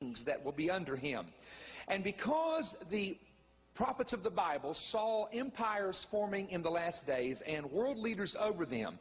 kings that will be under him. And because the prophets of the Bible saw empires forming in the last days and world leaders over them,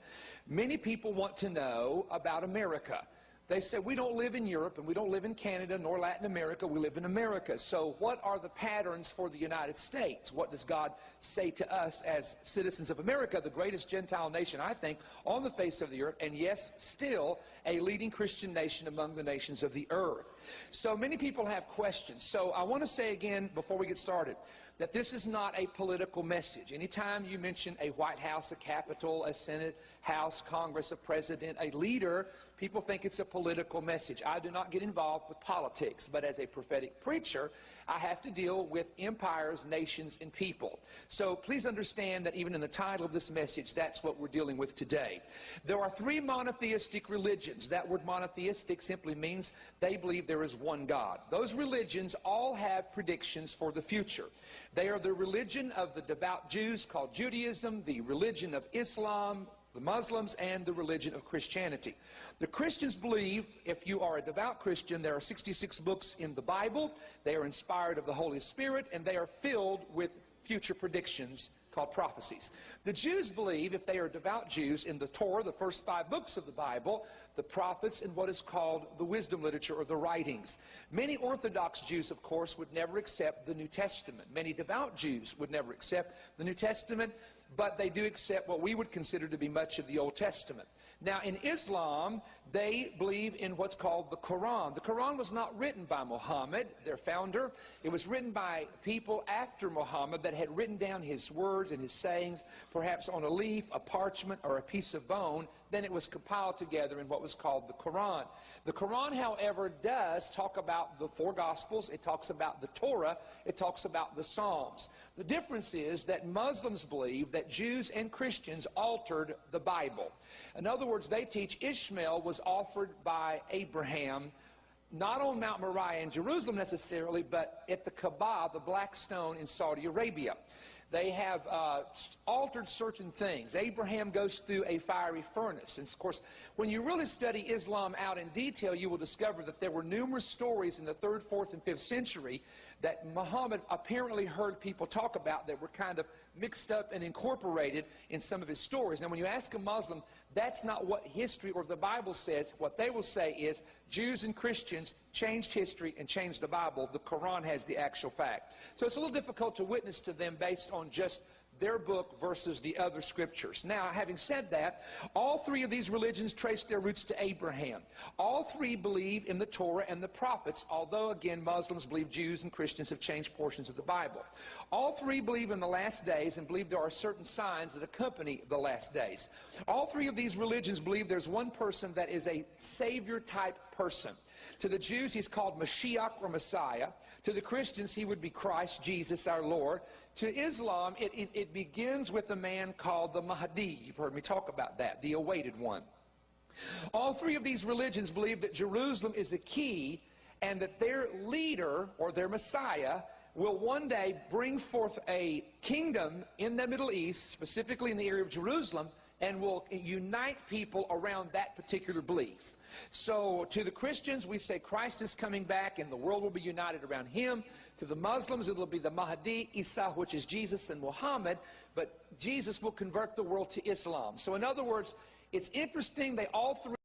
many people want to know about America. They say, we don't live in Europe, and we don't live in Canada, nor Latin America. We live in America. So what are the patterns for the United States? What does God say to us as citizens of America, the greatest Gentile nation, I think, on the face of the earth, and yes, still a leading Christian nation among the nations of the earth? So many people have questions. So I want to say again, before we get started, that this is not a political message. Anytime you mention a White House, a Capitol, a Senate, House, Congress, a president, a leader, people think it's a political message. I do not get involved with politics, but as a prophetic preacher, I have to deal with empires, nations, and people. So please understand that even in the title of this message, that's what we're dealing with today. There are three monotheistic religions. That word monotheistic simply means they believe there is one God. Those religions all have predictions for the future. They are the religion of the devout Jews called Judaism, the religion of Islam, the Muslims, and the religion of Christianity. The Christians believe, if you are a devout Christian, there are 66 books in the Bible. They are inspired of the Holy Spirit, and they are filled with future predictions called prophecies. The Jews believe, if they are devout Jews, in the Torah, the first 5 books of the Bible, the prophets, and what is called the wisdom literature or the writings. Many Orthodox Jews, of course, would never accept the New Testament. Many devout Jews would never accept the New Testament, but they do accept what we would consider to be much of the Old Testament. Now, in Islam, they believe in what's called the Quran. The Quran was not written by Muhammad, their founder. It was written by people after Muhammad that had written down his words and his sayings, perhaps on a leaf, a parchment, or a piece of bone. Then it was compiled together in what was called the Quran. The Quran, however, does talk about the 4 Gospels. It talks about the Torah. It talks about the Psalms. The difference is that Muslims believe that Jews and Christians altered the Bible. In other words, they teach Ishmael was offered by Abraham, not on Mount Moriah in Jerusalem necessarily, but at the Kaaba, the Black Stone in Saudi Arabia. They have altered certain things. Abraham goes through a fiery furnace. And of course, when you really study Islam out in detail, you will discover that there were numerous stories in the 3rd, 4th, and 5th century that Muhammad apparently heard people talk about that were kind of mixed up and incorporated in some of his stories. Now, when you ask a Muslim, that's not what history or the Bible says. What they will say is Jews and Christians changed history and changed the Bible. The Quran has the actual fact. So it's a little difficult to witness to them based on just their book versus the other scriptures. Now, having said that, all 3 of these religions trace their roots to Abraham. All 3 believe in the Torah and the prophets, although, again, Muslims believe Jews and Christians have changed portions of the Bible. All 3 believe in the last days and believe there are certain signs that accompany the last days. All 3 of these religions believe there's one person that is a Savior-type person. To the Jews, he's called Mashiach or Messiah. To the Christians, he would be Christ, Jesus, our Lord. To Islam, it begins with a man called the Mahdi. You've heard me talk about that, the awaited one. All 3 of these religions believe that Jerusalem is the key and that their leader or their Messiah will one day bring forth a kingdom in the Middle East, specifically in the area of Jerusalem, and will unite people around that particular belief. So to the Christians, we say Christ is coming back and the world will be united around him. To the Muslims, it will be the Mahdi, Isa, which is Jesus, and Muhammad, but Jesus will convert the world to Islam. So in other words, it's interesting, they all 3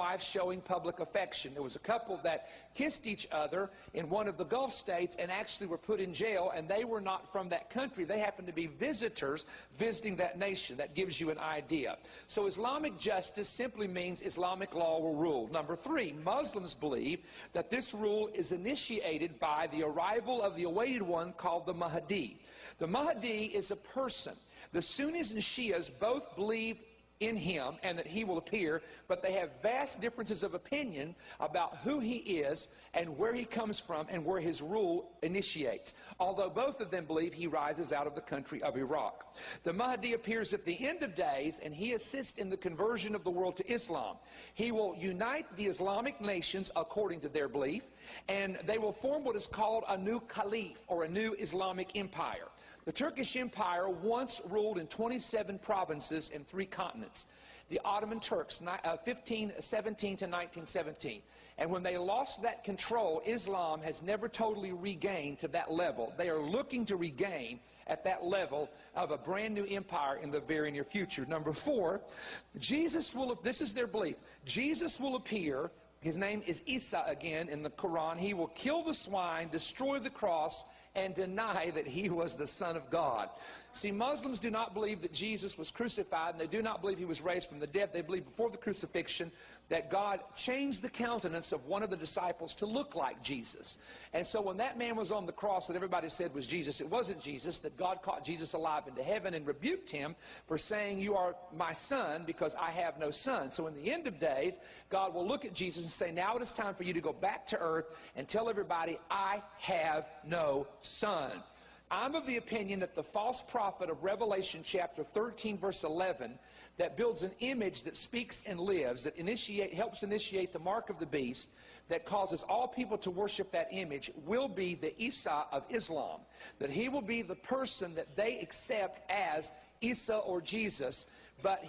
wife showing public affection. There was a couple that kissed each other in one of the Gulf states and actually were put in jail, and they were not from that country. They happened to be visitors visiting that nation. That gives you an idea. So Islamic justice simply means Islamic law will rule. Number 3, Muslims believe that this rule is initiated by the arrival of the awaited one called the Mahdi. The Mahdi is a person. The Sunnis and Shias both believe in him and that he will appear, but they have vast differences of opinion about who he is and where he comes from and where his rule initiates, although both of them believe he rises out of the country of Iraq. The Mahdi appears at the end of days, and he assists in the conversion of the world to Islam. He will unite the Islamic nations according to their belief, and they will form what is called a new caliph, or a new Islamic empire. The Turkish Empire once ruled in 27 provinces and 3 continents. The Ottoman Turks, 1517 to 1917. And when they lost that control, Islam has never totally regained to that level. They are looking to regain at that level of a brand new empire in the very near future. Number 4, Jesus will, this is their belief, Jesus will appear. His name is Isa again in the Quran. He will kill the swine, destroy the cross, and deny that he was the Son of God. See, Muslims do not believe that Jesus was crucified, and they do not believe he was raised from the dead. They believe before the crucifixion that God changed the countenance of one of the disciples to look like Jesus. And so when that man was on the cross that everybody said was Jesus, it wasn't Jesus, that God caught Jesus alive into heaven and rebuked him for saying, "You are my son because I have no son." So in the end of days, God will look at Jesus and say, "Now it is time for you to go back to earth and tell everybody, I have no son." I'm of the opinion that the false prophet of Revelation chapter 13 verse 11 that builds an image that speaks and lives, that helps initiate the mark of the beast, that causes all people to worship that image, will be the Isa of Islam. That he will be the person that they accept as Isa or Jesus, but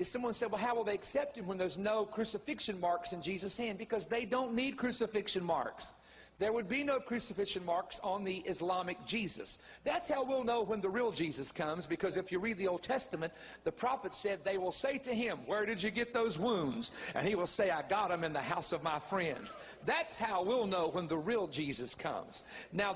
someone said, well, how will they accept him when there's no crucifixion marks in Jesus' hand? Because they don't need crucifixion marks. There would be no crucifixion marks on the Islamic Jesus. That's how we'll know when the real Jesus comes, because if you read the Old Testament, the prophet said, they will say to him, "Where did you get those wounds?" And he will say, "I got them in the house of my friends." That's how we'll know when the real Jesus comes. Now,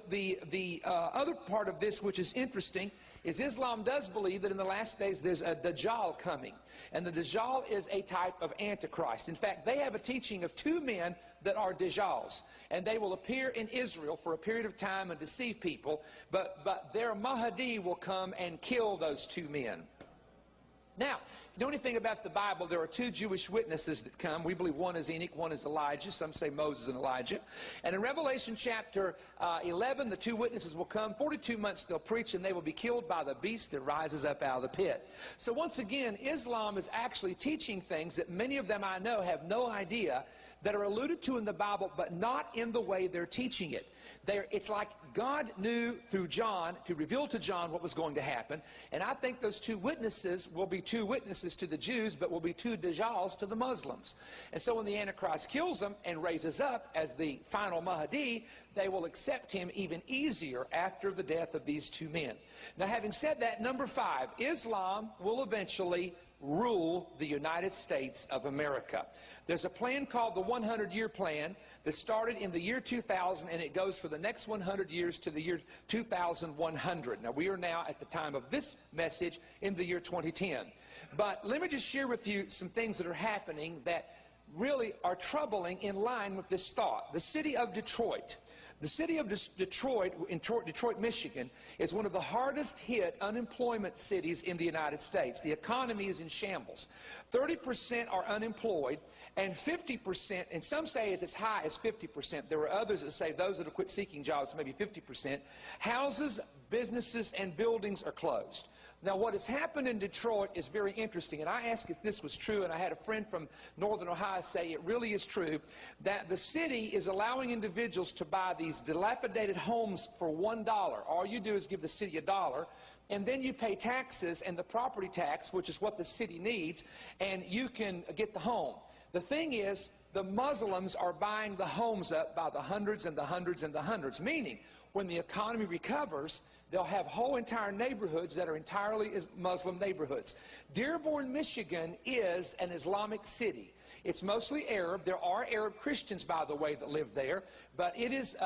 the other part of this, which is interesting, is Islam does believe that in the last days there's a Dajjal coming. And the Dajjal is a type of Antichrist. In fact, they have a teaching of 2 men that are Dajjals. And they will appear in Israel for a period of time and deceive people. But their Mahdi will come and kill those 2 men. Now, if you know anything about the Bible, there are 2 Jewish witnesses that come. We believe one is Enoch, one is Elijah. Some say Moses and Elijah. And in Revelation chapter 11, the 2 witnesses will come. 42 months they'll preach, and they will be killed by the beast that rises up out of the pit. So once again, Islam is actually teaching things that many of them I know have no idea, that are alluded to in the Bible, but not in the way they're teaching it. It's like God knew through John to reveal to John what was going to happen. And I think those 2 witnesses will be 2 witnesses to the Jews, but will be 2 Dajjals to the Muslims. And so when the Antichrist kills them and raises up as the final Mahdi, they will accept him even easier after the death of these 2 men. Now, having said that, number 5, Islam will eventually rule the United States of America. There's a plan called the 100-year plan that started in the year 2000, and it goes for the next 100 years to the year 2100. Now, we are now at the time of this message in the year 2010. But let me just share with you some things that are happening that really are troubling in line with this thought. The city of Detroit. The city of Detroit, in Detroit, Michigan, is one of the hardest hit unemployment cities in the United States. The economy is in shambles. 30% are unemployed, and 50%, and some say it's as high as 50%. There are others that say those that have quit seeking jobs, maybe 50%. Houses, businesses, and buildings are closed. Now, what has happened in Detroit is very interesting, and I asked if this was true, and I had a friend from Northern Ohio say it really is true, that the city is allowing individuals to buy these dilapidated homes for $1. All you do is give the city $1, and then you pay taxes and the property tax, which is what the city needs, and you can get the home. The thing is, the Muslims are buying the homes up by the hundreds and the hundreds and the hundreds, meaning when the economy recovers, they'll have whole entire neighborhoods that are entirely Muslim neighborhoods. Dearborn, Michigan is an Islamic city. It's mostly Arab. There are Arab Christians, by the way, that live there, but it is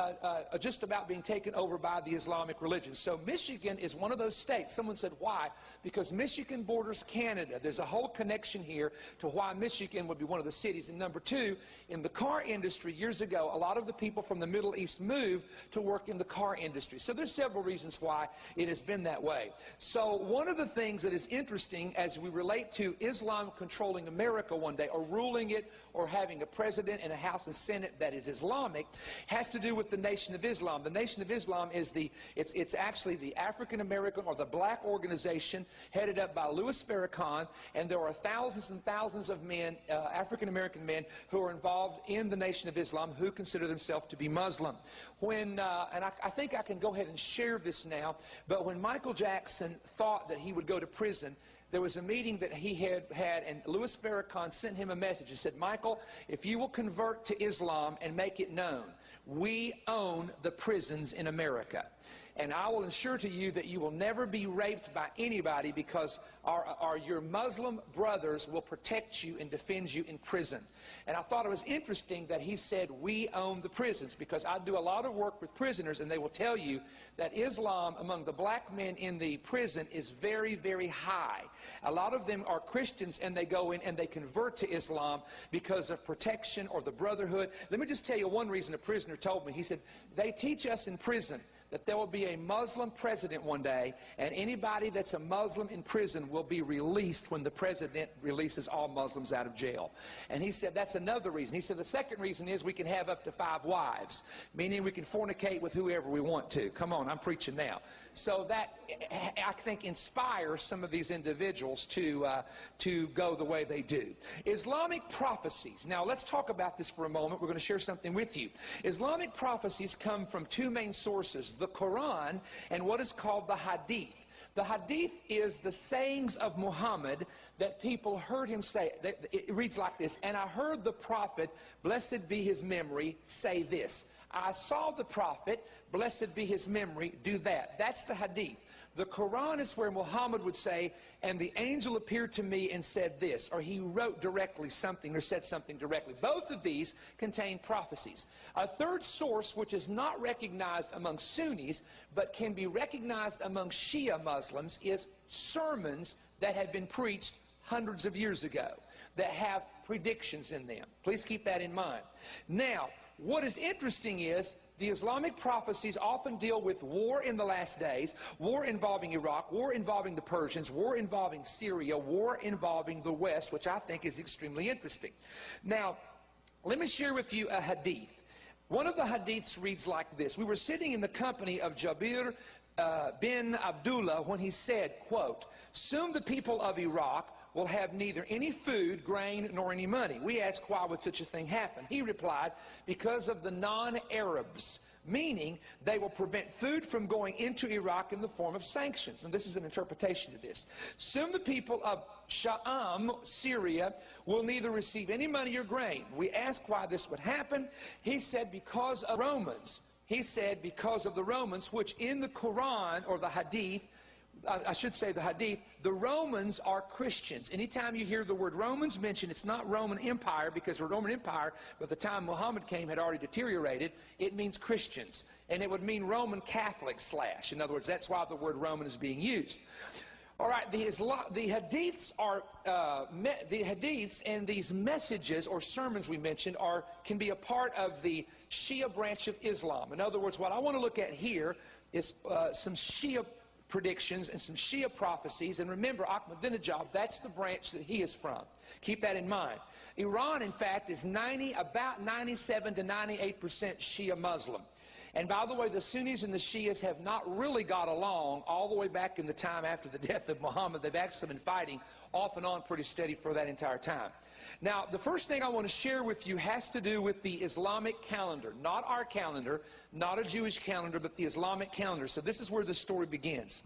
just about being taken over by the Islamic religion. So Michigan is one of those states. Someone said, why? Because Michigan borders Canada. There's a whole connection here to why Michigan would be one of the cities. And number two, in the car industry years ago, a lot of the people from the Middle East moved to work in the car industry. So there's several reasons why it has been that way. So one of the things that is interesting as we relate to Islam controlling America one day, or ruling it, or having a president and a House and Senate that is Islamic, has to do with the Nation of Islam. The Nation of Islam is it's actually the African American or the black organization headed up by Louis Farrakhan, and there are thousands and thousands of men, African American men, who are involved in the Nation of Islam who consider themselves to be Muslim. When and I think I can go ahead and share this now, but when Michael Jackson thought that he would go to prison, there was a meeting that he had, and Louis Farrakhan sent him a message. He said, Michael, if you will convert to Islam and make it known, we own the prisons in America. And I will ensure to you that you will never be raped by anybody, because your Muslim brothers will protect you and defend you in prison. And I thought it was interesting that he said, we own the prisons, because I do a lot of work with prisoners, and they will tell you that Islam among the black men in the prison is very, very high. A lot of them are Christians, and they go in and they convert to Islam because of protection or the brotherhood. Let me just tell you one reason a prisoner told me. He said, they teach us in prison that there will be a Muslim president one day, and anybody that's a Muslim in prison will be released when the president releases all Muslims out of jail. And he said that's another reason. He said the second reason is we can have up to 5 wives, meaning we can fornicate with whoever we want to. Come on, I'm preaching now. So that, I think, inspires some of these individuals to go the way they do. Islamic prophecies. Now, let's talk about this for a moment. We're going to share something with you. Islamic prophecies come from two main sources, the Quran and what is called the Hadith. The Hadith is the sayings of Muhammad that people heard him say. It reads like this: and I heard the prophet, blessed be his memory, say this. I saw the prophet, blessed be his memory, do that. That's the Hadith. The Quran is where Muhammad would say, and the angel appeared to me and said this, or he wrote directly something or said something directly. Both of these contain prophecies. A third source, which is not recognized among Sunnis, but can be recognized among Shia Muslims, is sermons that had been preached hundreds of years ago that have predictions in them. Please keep that in mind. Now, what is interesting is the Islamic prophecies often deal with war in the last days, war involving Iraq, war involving the Persians, war involving Syria, war involving the West, which I think is extremely interesting. Now, let me share with you a hadith. One of the hadiths reads like this. We were sitting in the company of Jabir bin Abdullah when he said, quote, soon the people of Iraq will have neither any food, grain, nor any money. We asked, why would such a thing happen? He replied, because of the non-Arabs, meaning they will prevent food from going into Iraq in the form of sanctions. And this is an interpretation of this. Soon the people of Sha'am, Syria, will neither receive any money or grain. We asked why this would happen. He said, because of Romans. He said, because of the Romans, which in the Quran, or the Hadith, I should say the Hadith, the Romans are Christians. Anytime you hear the word Romans mentioned, it's not Roman Empire, because the Roman Empire, by the time Muhammad came, had already deteriorated. It means Christians. And it would mean Roman Catholic / in other words, that's why the word Roman is being used. All right, the Hadiths are, the Hadiths and these messages or sermons we mentioned can be a part of the Shia branch of Islam. In other words, what I want to look at here is some Shia predictions and some Shia prophecies. And remember, Ahmadinejad, that's the branch that he is from. Keep that in mind. Iran, in fact, is about 97 to 98% Shia Muslim. And by the way, the Sunnis and the Shias have not really got along all the way back in the time after the death of Muhammad. They've actually been fighting off and on pretty steady for that entire time. Now, the first thing I want to share with you has to do with the Islamic calendar. Not our calendar, not a Jewish calendar, but the Islamic calendar. So this is where the story begins.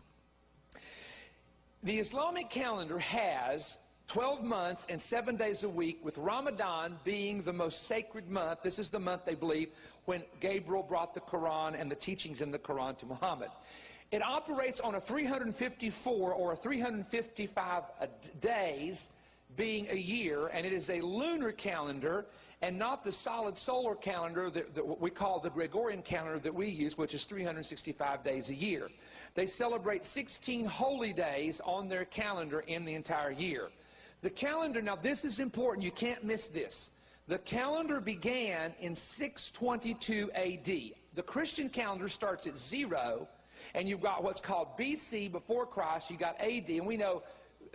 The Islamic calendar has 12 months and 7 days a week, with Ramadan being the most sacred month. This is the month, they believe, when Gabriel brought the Quran and the teachings in the Quran to Muhammad. It operates on a 354 or a 355 days being a year, and it is a lunar calendar and not the solid solar calendar that what we call the Gregorian calendar that we use, which is 365 days a year. They celebrate 16 holy days on their calendar in the entire year. The calendar, now this is important, you can't miss this. The calendar began in 622 AD. The Christian calendar starts at 0, and you've got what's called BC, before Christ, you got AD, and we know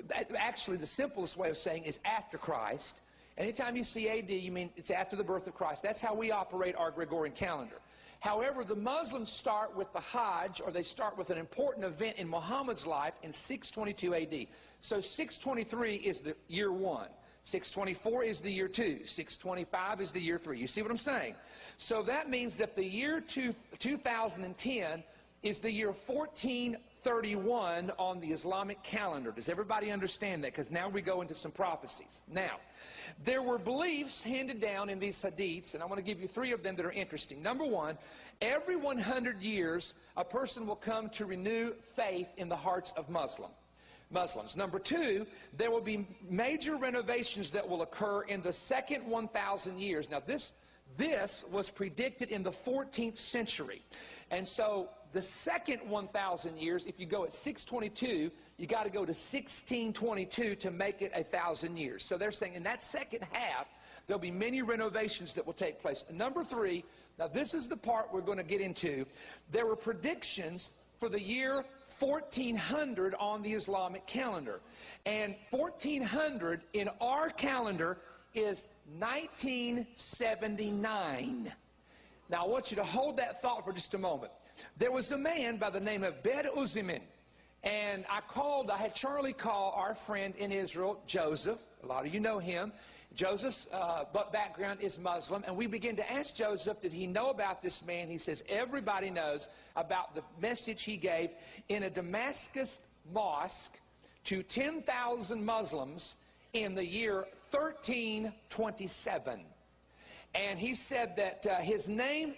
that actually the simplest way of saying is after Christ. Anytime you see AD, you mean it's after the birth of Christ. That's how we operate our Gregorian calendar. However, the Muslims start with the Hajj, or they start with an important event in Muhammad's life in 622 AD. So 623 is the year 1. 624 is the year 2. 625 is the year 3. You see what I'm saying? So that means that the year 2010 is the year 1431 on the Islamic calendar. Does everybody understand that? Because now we go into some prophecies. Now, there were beliefs handed down in these hadiths, and I want to give you 3 of them that are interesting. Number 1, every 100 years, a person will come to renew faith in the hearts of Muslims. Number 2, there will be major renovations that will occur in the second 1,000 years. Now, this was predicted in the 14th century. And so the second 1,000 years, if you go at 622, you got to go to 1622 to make it 1,000 years. So they're saying in that second half, there'll be many renovations that will take place. Number 3, now this is the part we're going to get into. There were predictions for the year 1400 on the Islamic calendar. And 1400 in our calendar is 1979. Now I want you to hold that thought for just a moment. There was a man by the name of Bed Uzimin, and I had Charlie call our friend in Israel, Joseph. A lot of you know him. Joseph's background is Muslim, and we began to ask Joseph, did he know about this man? He says everybody knows about the message he gave in a Damascus mosque to 10,000 Muslims in the year 1327. And he said that his name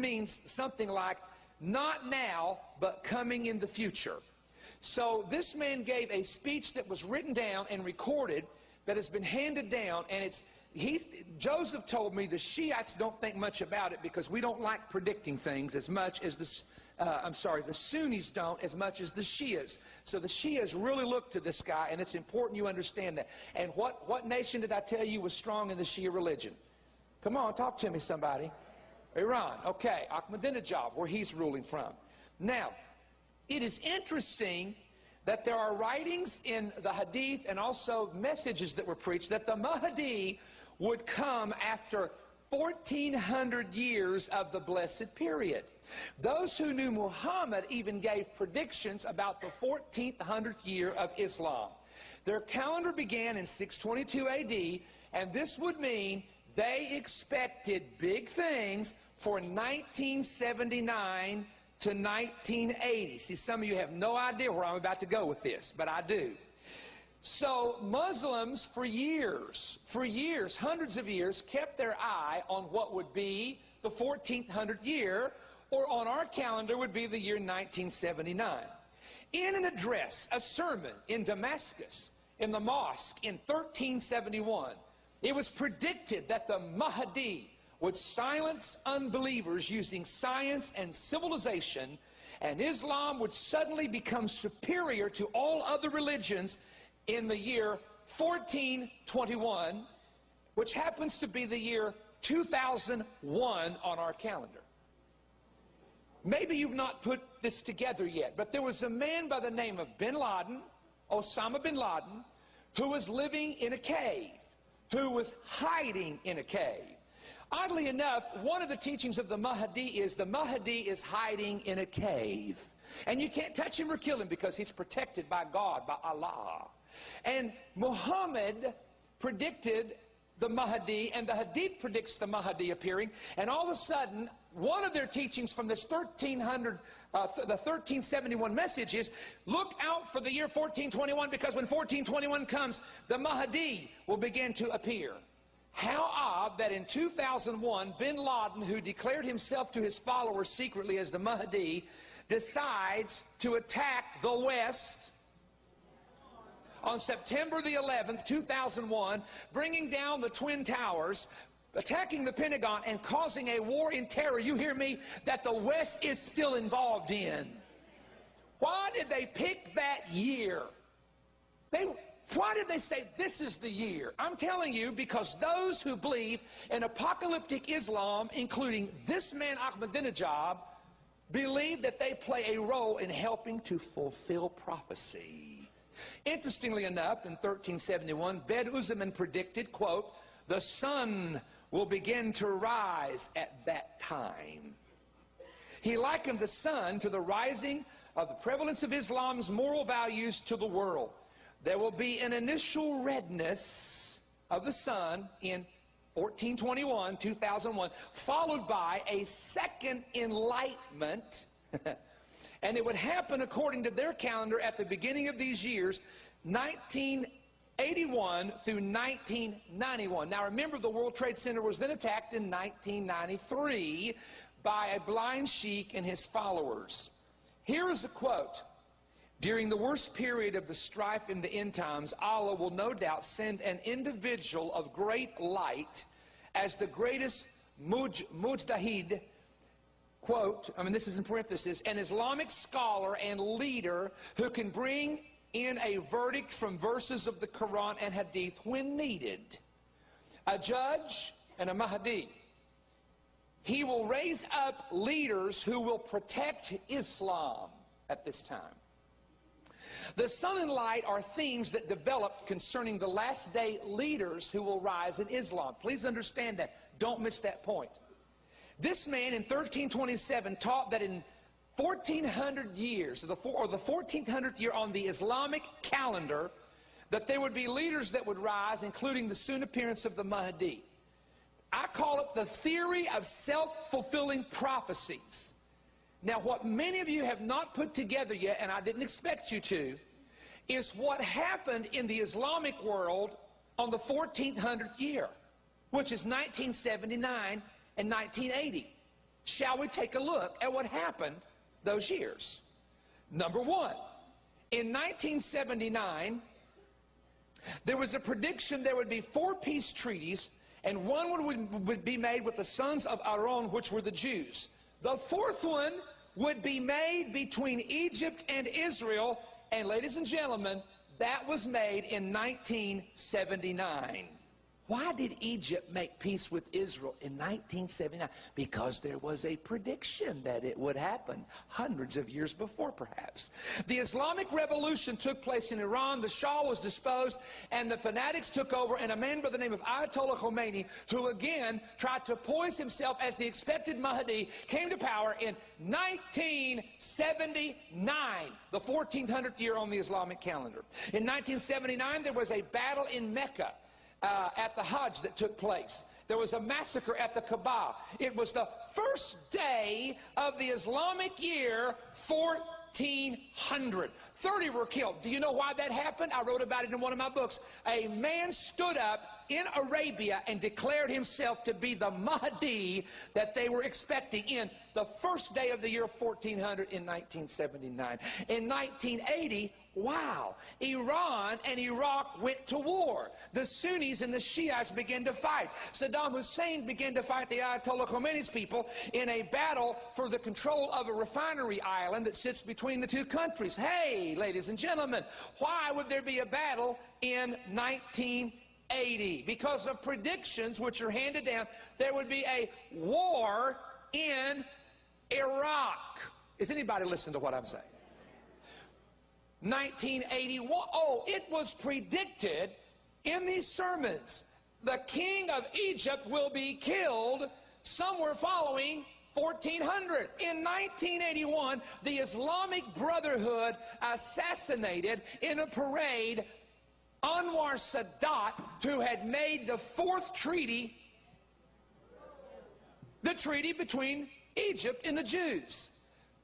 means something like not now, but coming in the future. So this man gave a speech that was written down and recorded that has been handed down, and Joseph told me the Shiites don't think much about it because we don't like predicting things as much as the Sunnis don't as much as the Shias. So the Shias really look to this guy, and it's important you understand that. And what nation did I tell you was strong in the Shia religion? Come on, talk to me, somebody. Iran. Okay, Ahmadinejad, where he's ruling from. Now, it is interesting that there are writings in the Hadith and also messages that were preached that the Mahdi would come after 1,400 years of the blessed period. Those who knew Muhammad even gave predictions about the 1400th year of Islam. Their calendar began in 622 AD, and this would mean they expected big things for 1979 to 1980. See, some of you have no idea where I'm about to go with this, but I do. So Muslims for years, hundreds of years, kept their eye on what would be the 1400th year, or on our calendar would be the year 1979. In an address, a sermon in Damascus, in the mosque in 1371, it was predicted that the Mahdi would silence unbelievers using science and civilization, and Islam would suddenly become superior to all other religions in the year 1421, which happens to be the year 2001 on our calendar. Maybe you've not put this together yet, but there was a man by the name of bin Laden, Osama bin Laden, who was living in a cave, who was hiding in a cave. Oddly enough, one of the teachings of the Mahdi is hiding in a cave. And you can't touch him or kill him because he's protected by God, by Allah. And Muhammad predicted the Mahdi, and the Hadith predicts the Mahdi appearing, and all of a sudden, one of their teachings from this 1371 message is, look out for the year 1421, because when 1421 comes, the Mahdi will begin to appear. How odd that in 2001, bin Laden, who declared himself to his followers secretly as the Mahdi, decides to attack the West on September the 11th, 2001, bringing down the Twin Towers, attacking the Pentagon, and causing a war in terror, you hear me, that the West is still involved in. Why did they pick that year? Why did they say this is the year? I'm telling you, because those who believe in apocalyptic Islam, including this man Ahmadinejad, believe that they play a role in helping to fulfill prophecy. Interestingly enough, in 1371, Bed-Uzzaman predicted, quote, the sun will begin to rise at that time. He likened the sun to the rising of the prevalence of Islam's moral values to the world. There will be an initial redness of the sun in 1421, 2001, followed by a second enlightenment, and it would happen according to their calendar at the beginning of these years, 1981 through 1991. Now remember, the World Trade Center was then attacked in 1993 by a blind sheik and his followers. Here is a quote. During the worst period of the strife in the end times, Allah will no doubt send an individual of great light as the greatest mujtahid, quote, this is in parentheses, an Islamic scholar and leader who can bring in a verdict from verses of the Quran and Hadith when needed. A judge and a Mahdi. He will raise up leaders who will protect Islam at this time. The sun and light are themes that developed concerning the last day leaders who will rise in Islam. Please understand that. Don't miss that point. This man in 1327 taught that in 1400 years, or the 1400th year on the Islamic calendar, that there would be leaders that would rise, including the soon appearance of the Mahdi. I call it the theory of self-fulfilling prophecies. Now, what many of you have not put together yet, and I didn't expect you to, is what happened in the Islamic world on the 1400th year, which is 1979 and 1980. Shall we take a look at what happened those years? Number one, in 1979, there was a prediction there would be 4 peace treaties, and one would be made with the sons of Aaron, which were the Jews. The 4th one would be made between Egypt and Israel, and ladies and gentlemen, that was made in 1979. Why did Egypt make peace with Israel in 1979? Because there was a prediction that it would happen hundreds of years before, perhaps. The Islamic Revolution took place in Iran. The Shah was disposed, and the fanatics took over, and a man by the name of Ayatollah Khomeini, who again tried to poise himself as the expected Mahdi, came to power in 1979, the 1400th year on the Islamic calendar. In 1979, there was a battle in Mecca. At the Hajj that took place. There was a massacre at the Kaaba. It was the first day of the Islamic year 1400. 30 were killed. Do you know why that happened? I wrote about it in one of my books. A man stood up in Arabia and declared himself to be the Mahdi that they were expecting in the first day of the year 1400 in 1979. In 1980, wow, Iran and Iraq went to war. The Sunnis and the Shiites began to fight. Saddam Hussein began to fight the Ayatollah Khomeini's people in a battle for the control of a refinery island that sits between the two countries. Hey, ladies and gentlemen, why would there be a battle in 1980? Because of predictions which are handed down, there would be a war in Iraq. Is anybody listening to what I'm saying? 1981. Oh, it was predicted in these sermons. The king of Egypt will be killed somewhere following 1400. In 1981, the Islamic Brotherhood assassinated in a parade Anwar Sadat, who had made the 4th treaty, the treaty between Egypt and the Jews.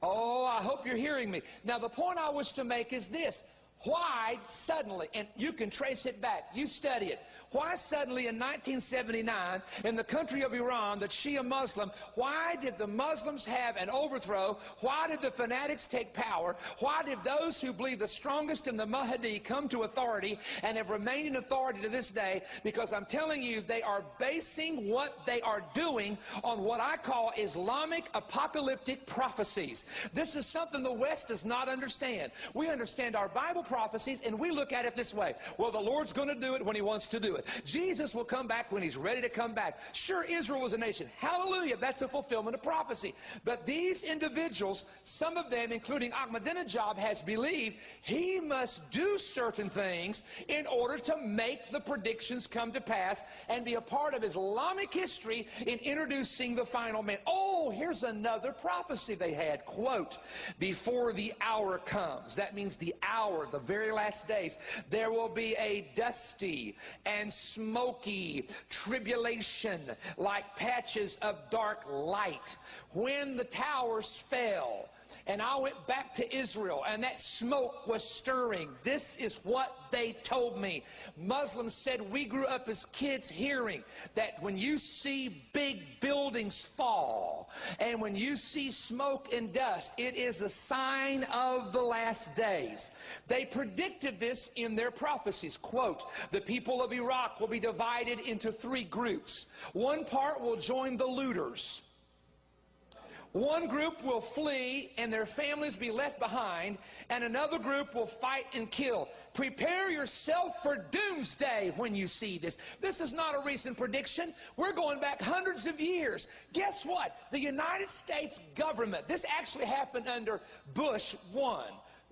Oh, I hope you're hearing me. Now, the point I wish to make is this. Why suddenly, and you can trace it back, you study it, why suddenly in 1979 in the country of Iran, the Shia Muslim, why did the Muslims have an overthrow? Why did the fanatics take power? Why did those who believe the strongest in the Mahdi come to authority and have remained in authority to this day? Because I'm telling you, they are basing what they are doing on what I call Islamic apocalyptic prophecies. This is something the West does not understand. We understand our Bible prophecies, and we look at it this way. Well, the Lord's going to do it when he wants to do it. Jesus will come back when he's ready to come back. Sure, Israel was a nation. Hallelujah. That's a fulfillment of prophecy. But these individuals, some of them, including Ahmadinejad, has believed he must do certain things in order to make the predictions come to pass and be a part of Islamic history in introducing the final man. Oh, here's another prophecy they had. Quote, before the hour comes. That means the hour, the very last days, there will be a dusty and smoky tribulation like patches of dark light. When the towers fell, and I went back to Israel, and that smoke was stirring. This is what they told me. Muslims said, we grew up as kids hearing that when you see big buildings fall, and when you see smoke and dust, it is a sign of the last days. They predicted this in their prophecies. Quote, the people of Iraq will be divided into 3 groups. One part will join the looters. One group will flee and their families be left behind, and another group will fight and kill. Prepare yourself for doomsday when you see this. This is not a recent prediction. We're going back hundreds of years. Guess what? The United States government, this actually happened under Bush 1.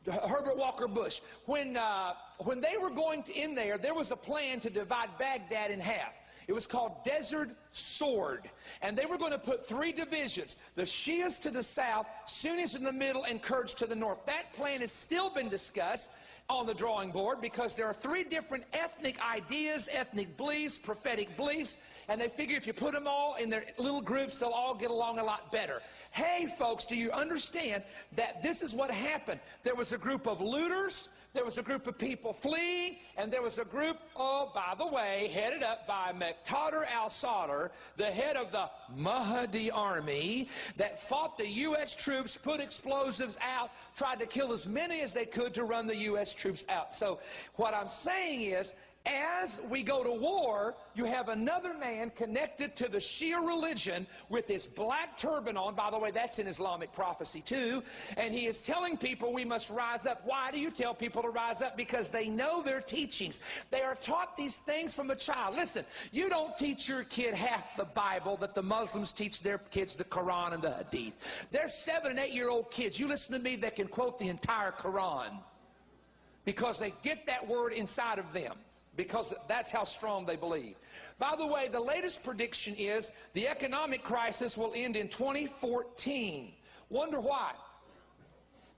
Herbert Walker Bush. When they were going in there was a plan to divide Baghdad in half. It was called Desert Sword. And they were going to put 3 divisions. The Shias to the south, Sunnis in the middle, and Kurds to the north. That plan has still been discussed on the drawing board because there are 3 different ethnic ideas, ethnic beliefs, prophetic beliefs, and they figure if you put them all in their little groups, they'll all get along a lot better. Hey, folks, do you understand that this is what happened? There was a group of looters, there was a group of people fleeing, and there was a group, oh, by the way, headed up by Muqtada al-Sadr, the head of the Mahdi army, that fought the U.S. troops, put explosives out, tried to kill as many as they could to run the U.S. troops out. So what I'm saying is, as we go to war, you have another man connected to the Shia religion with his black turban on. By the way, that's in Islamic prophecy too. And he is telling people we must rise up. Why do you tell people to rise up? Because they know their teachings. They are taught these things from a child. Listen, you don't teach your kid half the Bible that the Muslims teach their kids, the Quran and the Hadith. They're 7- and 8-year-old kids. You listen to me, they can quote the entire Quran because they get that word inside of them, because that's how strong they believe. By the way, the latest prediction is the economic crisis will end in 2014. Wonder why?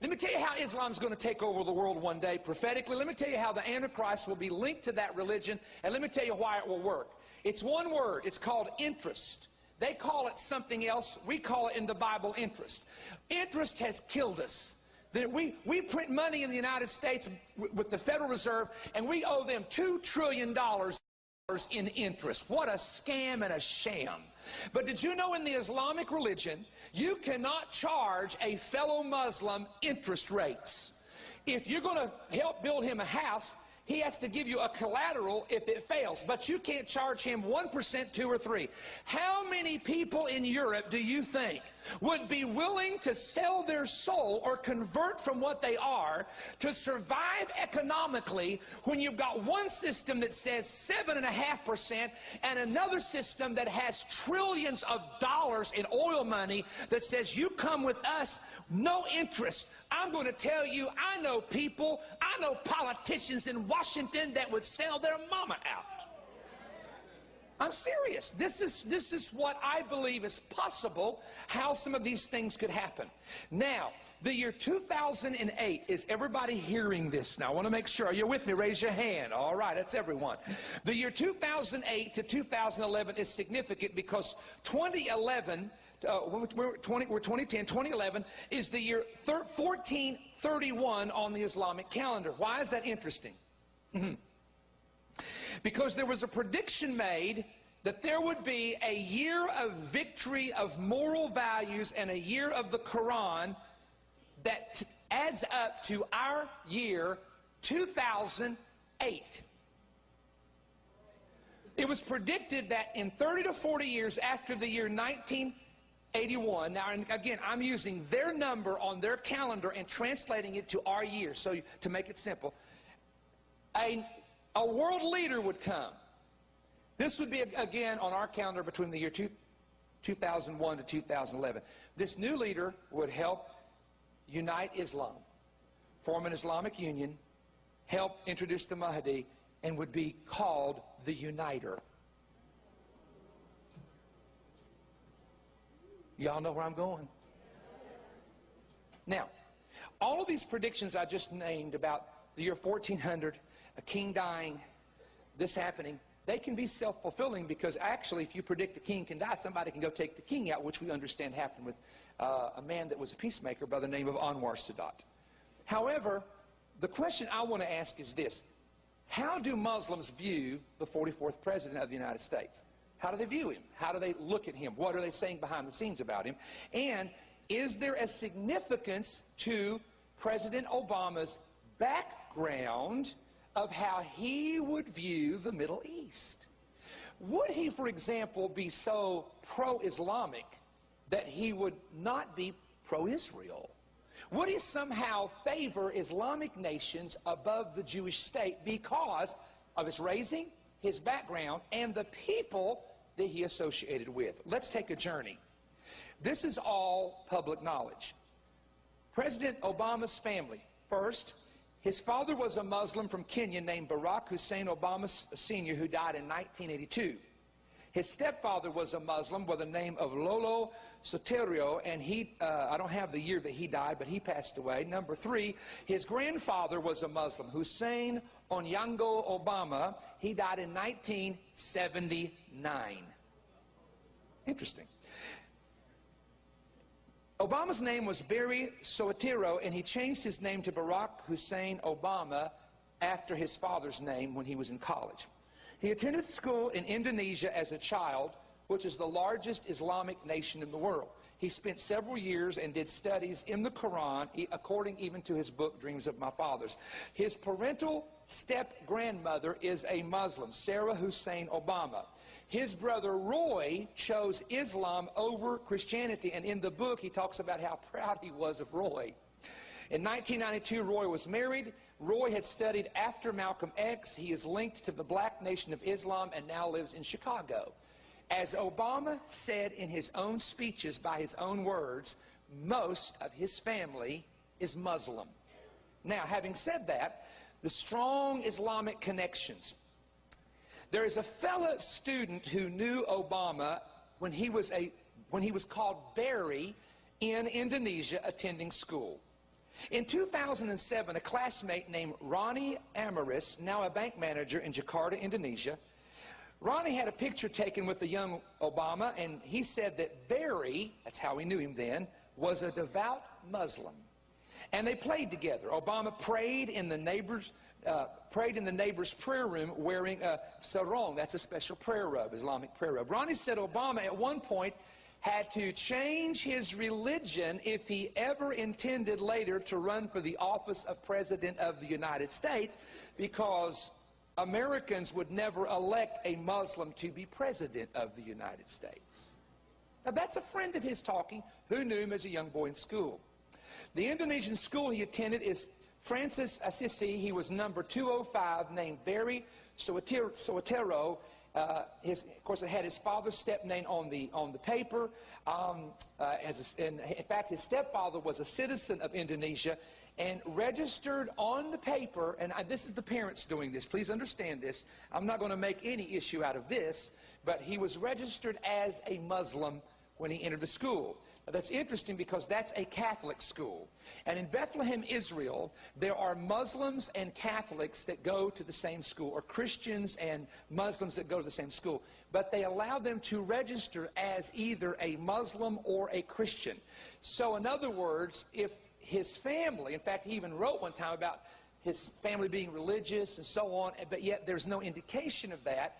Let me tell you how Islam's going to take over the world one day prophetically. Let me tell you how the Antichrist will be linked to that religion, and let me tell you why it will work. It's one word. It's called interest. They call it something else. We call it in the Bible interest. Interest has killed us. We print money in the United States with the Federal Reserve, and we owe them $2 trillion in interest. What a scam and a sham. But did you know in the Islamic religion, you cannot charge a fellow Muslim interest rates. If you're going to help build him a house, he has to give you a collateral if it fails, but you can't charge him 1%, 2 or 3. How many people in Europe do you think would be willing to sell their soul or convert from what they are to survive economically when you've got one system that says 7.5% and another system that has trillions of dollars in oil money that says you come with us, no interest? I'm going to tell you, I know people, I know politicians in Washington that would sell their mama out. I'm serious. This is what I believe is possible, how some of these things could happen. Now, the year 2008, is everybody hearing this now? I want to make sure. Are you with me? Raise your hand. All right, that's everyone. The year 2008 to 2011 is significant because 2011 we're 2010, 2011 is the year 1431 on the Islamic calendar. Why is that interesting? Because there was a prediction made that there would be a year of victory of moral values and a year of the Quran that adds up to our year 2008. It was predicted that in 30 to 40 years after the year 1981, now and again, I'm using their number on their calendar and translating it to our year, so to make it simple, a world leader would come. This would be, again, on our calendar between the year 2001 to 2011. This new leader would help unite Islam, form an Islamic union, help introduce the Mahdi, and would be called the Uniter. Y'all know where I'm going? Now, all of these predictions I just named about the year 1400, a king dying, this happening, they can be self-fulfilling, because actually if you predict the king can die, somebody can go take the king out, which we understand happened with a man that was a peacemaker by the name of Anwar Sadat. However, the question I want to ask is this: how do Muslims view the 44th President of the United States? How do they view him? How do they look at him? What are they saying behind the scenes about him? And is there a significance to President Obama's background of how he would view the Middle East? Would he, for example, be so pro-Islamic that he would not be pro-Israel? Would he somehow favor Islamic nations above the Jewish state because of his raising, his background, and the people that he associated with? Let's take a journey. This is all public knowledge. President Obama's family, first, his father was a Muslim from Kenya named Barack Hussein Obama Sr., who died in 1982. His stepfather was a Muslim by the name of Lolo Soterio, and I don't have the year that he died, but he passed away. Number three, his grandfather was a Muslim, Hussein Onyango Obama. He died in 1979. Interesting. Obama's name was Barry Soetoro, and he changed his name to Barack Hussein Obama after his father's name when he was in college. He attended school in Indonesia as a child, which is the largest Islamic nation in the world. He spent several years and did studies in the Quran, according even to his book, Dreams of My Fathers. His parental step-grandmother is a Muslim, Sarah Hussein Obama. His brother Roy chose Islam over Christianity, and in the book he talks about how proud he was of Roy. In 1992, Roy was married. Roy had studied after Malcolm X. He is linked to the Black Nation of Islam and now lives in Chicago. As Obama said in his own speeches, by his own words, most of his family is Muslim. Now, having said that, the strong Islamic connections. There is a fellow student who knew Obama when he was called Barry in Indonesia attending school. In 2007, a classmate named Ronnie Amaris, now a bank manager in Jakarta, Indonesia, Ronnie had a picture taken with the young Obama, and he said that Barry, that's how we knew him then, was a devout Muslim. And they played together. Obama prayed in the neighbor's prayer room wearing a sarong. That's a special prayer robe, Islamic prayer robe. Ronnie said Obama at one point had to change his religion if he ever intended later to run for the office of President of the United States, because Americans would never elect a Muslim to be President of the United States. Now, that's a friend of his talking who knew him as a young boy in school. The Indonesian school he attended is Francis Assisi. He was number 205, named Barry Soetoro. Of course, it had his father's step name on the paper. In fact, his stepfather was a citizen of Indonesia and registered on the paper, and this is the parents doing this. Please understand this. I'm not going to make any issue out of this, but he was registered as a Muslim when he entered the school. that's interesting because that's a Catholic school. And in Bethlehem, Israel, there are Muslims and Catholics that go to the same school, or Christians and Muslims that go to the same school. But they allow them to register as either a Muslim or a Christian. So in other words, if his family, in fact, he even wrote one time about his family being religious and so on, but yet there's no indication of that,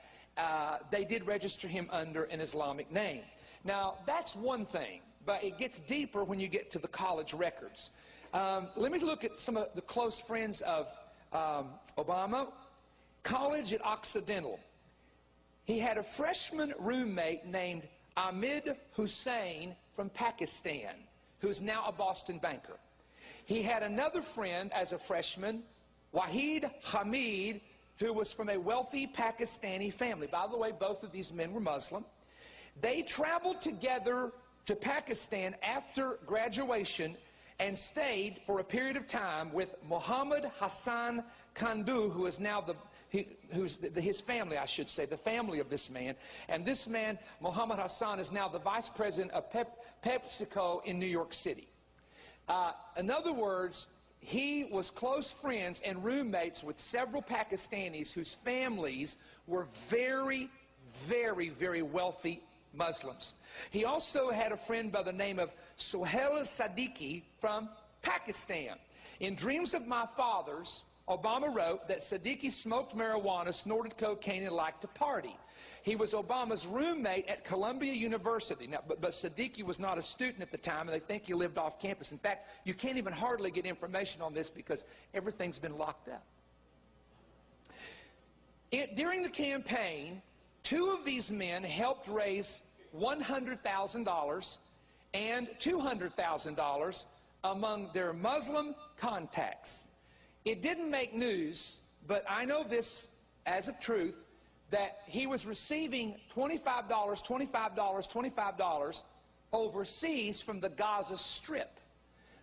they did register him under an Islamic name. Now, that's one thing, but it gets deeper when you get to the college records. Let me look at some of the close friends of Obama. College at Occidental. He had a freshman roommate named Ahmed Hussein from Pakistan, who's now a Boston banker. He had another friend as a freshman, Wahid Hamid, who was from a wealthy Pakistani family. By the way, both of these men were Muslim. They traveled together to Pakistan after graduation and stayed for a period of time with Muhammad Hassan Khandu, who is now his family, I should say, the family of this man. And this man, Muhammad Hassan, is now the vice president of PepsiCo in New York City. In other words, he was close friends and roommates with several Pakistanis whose families were very, very, very wealthy Muslims. He also had a friend by the name of Sohail Siddiqui from Pakistan. In Dreams of My Fathers, Obama wrote that Siddiqui smoked marijuana, snorted cocaine, and liked to party. He was Obama's roommate at Columbia University. Now, but Siddiqui was not a student at the time, and they think he lived off campus. In fact, you can't even hardly get information on this because everything's been locked up. During the campaign, two of these men helped raise $100,000 and $200,000 among their Muslim contacts. It didn't make news, but I know this as a truth, that he was receiving $25 overseas from the Gaza Strip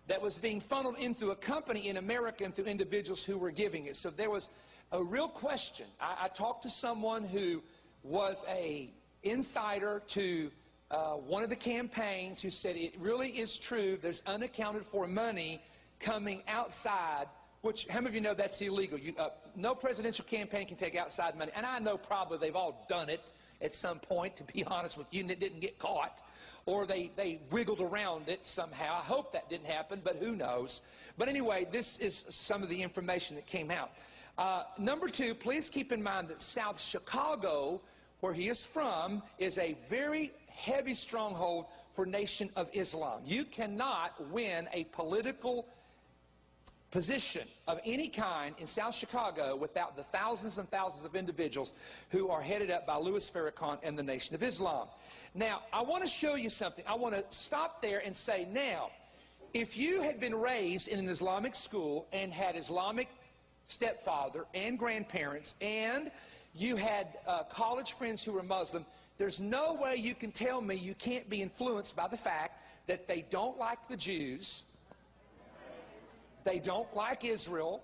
that was being funneled into a company in America and through individuals who were giving it. So there was a real question. I talked to someone who was an insider to one of the campaigns who said it really is true. There's unaccounted for money coming outside, which, how many of you know that's illegal? No presidential campaign can take outside money. And I know probably they've all done it at some point, to be honest with you, and it didn't get caught. Or they wiggled around it somehow. I hope that didn't happen, but who knows. But anyway, this is some of the information that came out. Number two, please keep in mind that South Chicago, where he is from, is a very heavy stronghold for Nation of Islam. You cannot win a political position of any kind in South Chicago without the thousands and thousands of individuals who are headed up by Louis Farrakhan and the Nation of Islam. Now, I want to show you something. I want to stop there and say, now, if you had been raised in an Islamic school and had Islamic stepfather and grandparents, and you had college friends who were Muslim, there's no way you can tell me you can't be influenced by the fact that they don't like the Jews. They don't like Israel.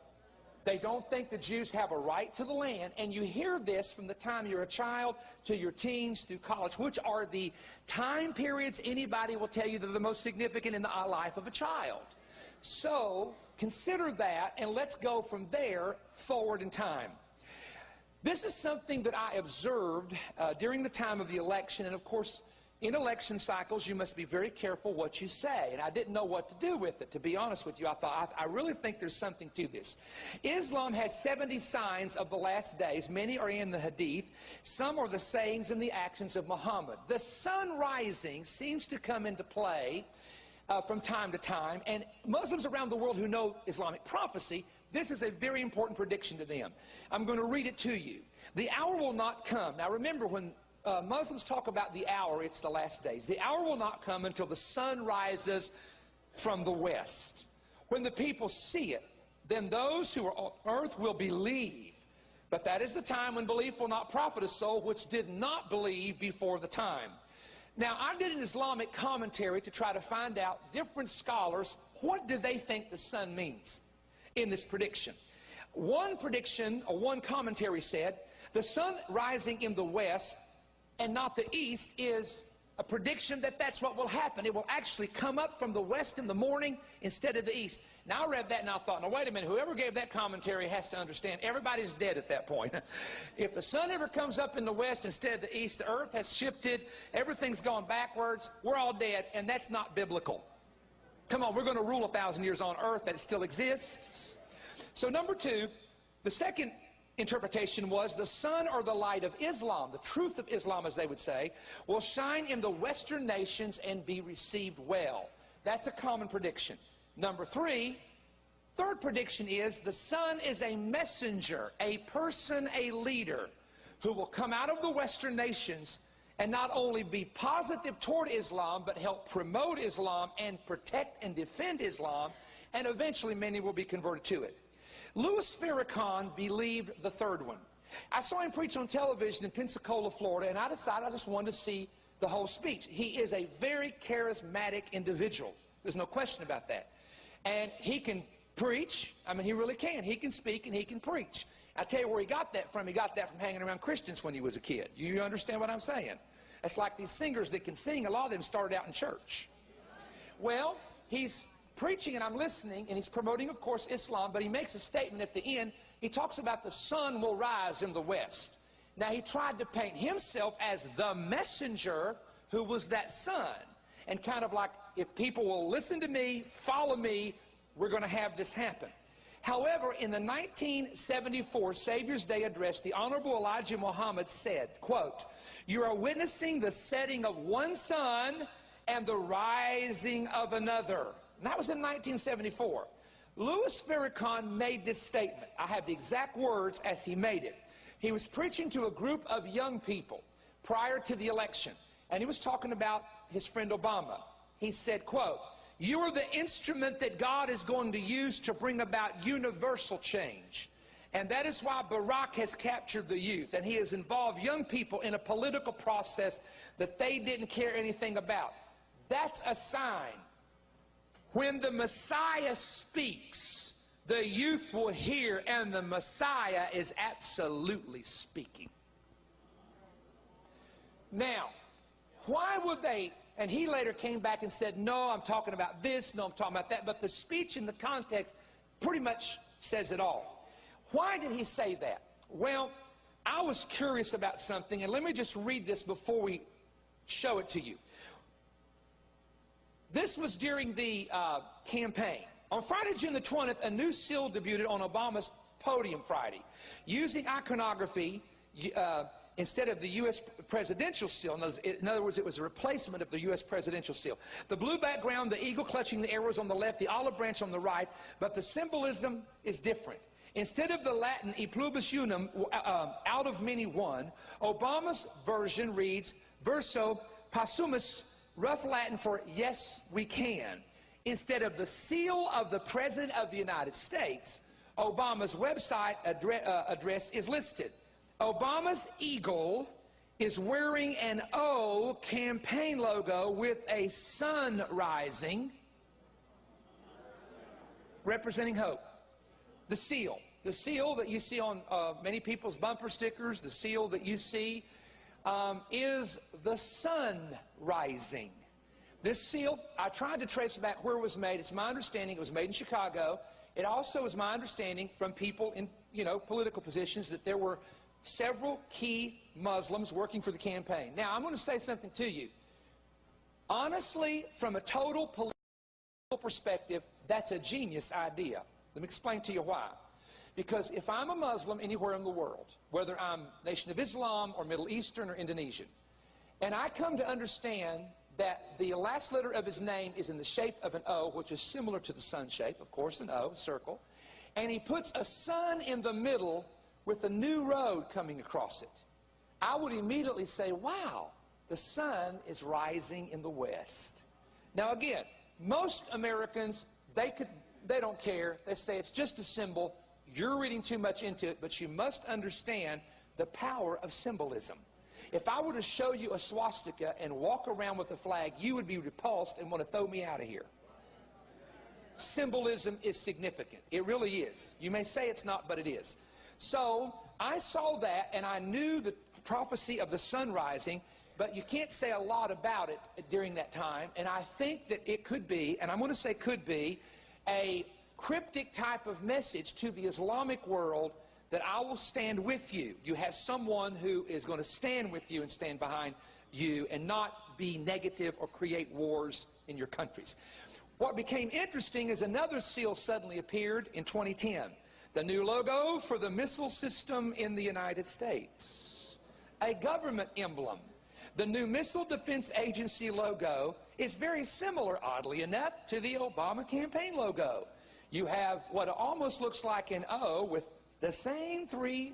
They don't think the Jews have a right to the land. And you hear this from the time you're a child to your teens through college, which are the time periods anybody will tell you that are the most significant in the life of a child. So consider that, and let's go from there forward in time. This is something that I observed during the time of the election, and of course, in election cycles, you must be very careful what you say. And I didn't know what to do with it, to be honest with you. I thought, I really think there's something to this. Islam has 70 signs of the last days. Many are in the Hadith. Some are the sayings and the actions of Muhammad. The sun rising seems to come into play from time to time. And Muslims around the world who know Islamic prophecy, this is a very important prediction to them. I'm going to read it to you. The hour will not come. Now remember, when Muslims talk about the hour, it's the last days. The hour will not come until the sun rises from the west. When the people see it, then those who are on earth will believe. But that is the time when belief will not profit a soul which did not believe before the time. Now, I did an Islamic commentary to try to find out, different scholars, what do they think the sun means in this prediction? One prediction, or one commentary said, the sun rising in the west and not the east is a prediction that that's what will happen. It will actually come up from the west in the morning instead of the east. Now, I read that and I thought, now, wait a minute, whoever gave that commentary has to understand everybody's dead at that point. If the sun ever comes up in the west instead of the east, the earth has shifted, everything's gone backwards, we're all dead, and that's not biblical. Come on, we're going to rule 1,000 years on earth that it still exists. So number two, the second interpretation was the sun or the light of Islam, the truth of Islam as they would say, will shine in the western nations and be received well. That's a common prediction. Number three, third prediction is the sun is a messenger, a person, a leader who will come out of the western nations and not only be positive toward Islam but help promote Islam and protect and defend Islam, and eventually many will be converted to it. Louis Farrakhan believed the third one. I saw him preach on television in Pensacola, Florida, and I decided I just wanted to see the whole speech. He is a very charismatic individual. There's no question about that. And he can preach. I mean, he really can. He can speak and he can preach. I tell you where he got that from. He got that from hanging around Christians when he was a kid. You understand what I'm saying? It's like these singers that can sing. A lot of them started out in church. Well, he's preaching and I'm listening, and he's promoting, of course, Islam, but he makes a statement at the end. He talks about the sun will rise in the west. Now, he tried to paint himself as the messenger who was that sun, and kind of like, if people will listen to me, follow me, we're going to have this happen. However, in the 1974 Savior's Day address, the Honorable Elijah Muhammad said, quote, "You are witnessing the setting of one sun and the rising of another." And that was in 1974. Louis Farrakhan made this statement. I have the exact words as he made it. He was preaching to a group of young people prior to the election, and he was talking about his friend Obama. He said, quote, "You are the instrument that God is going to use to bring about universal change. And that is why Barack has captured the youth, and he has involved young people in a political process that they didn't care anything about. That's a sign. When the Messiah speaks, the youth will hear, and the Messiah is absolutely speaking." Now, why would they, and he later came back and said, no, I'm talking about this, no, I'm talking about that, but the speech in the context pretty much says it all. Why did he say that? Well, I was curious about something, and let me just read this before we show it to you. This was during the campaign. On Friday, June the 20th, a new seal debuted on Obama's podium Friday. Using iconography instead of the U.S. presidential seal. In other words, it was a replacement of the U.S. presidential seal. The blue background, the eagle clutching the arrows on the left, the olive branch on the right, but the symbolism is different. Instead of the Latin e pluribus unum, out of many one, Obama's version reads verso possumus, rough Latin for yes, we can. Instead of the seal of the President of the United States, Obama's website address is listed. Obama's eagle is wearing an O campaign logo with a sun rising, representing hope. The seal that you see on many people's bumper stickers, the seal that you see is the sun rising. This seal, I tried to trace back where it was made. It's my understanding it was made in Chicago. It also is my understanding from people in, political positions that there were several key Muslims working for the campaign. Now, I'm going to say something to you. Honestly, from a total political perspective, that's a genius idea. Let me explain to you why. Because if I'm a Muslim anywhere in the world, whether I'm Nation of Islam or Middle Eastern or Indonesian, and I come to understand that the last letter of his name is in the shape of an O, which is similar to the sun shape, of course, an O, circle, and he puts a sun in the middle with a new road coming across it, I would immediately say, wow, the sun is rising in the west. Now again, most Americans, they don't care. They say it's just a symbol. You're reading too much into it, but you must understand the power of symbolism. If I were to show you a swastika and walk around with a flag, you would be repulsed and want to throw me out of here. Symbolism is significant. It really is. You may say it's not, but it is. So I saw that, and I knew the prophecy of the sun rising, but you can't say a lot about it during that time. And I think that it could be, and I'm going to say could be, a cryptic type of message to the Islamic world that I will stand with you. You have someone who is going to stand with you and stand behind you and not be negative or create wars in your countries. What became interesting is another seal suddenly appeared in 2010. The new logo for the missile system in the United States. A government emblem. The new Missile Defense Agency logo is very similar, oddly enough, to the Obama campaign logo. You have what almost looks like an O with the same three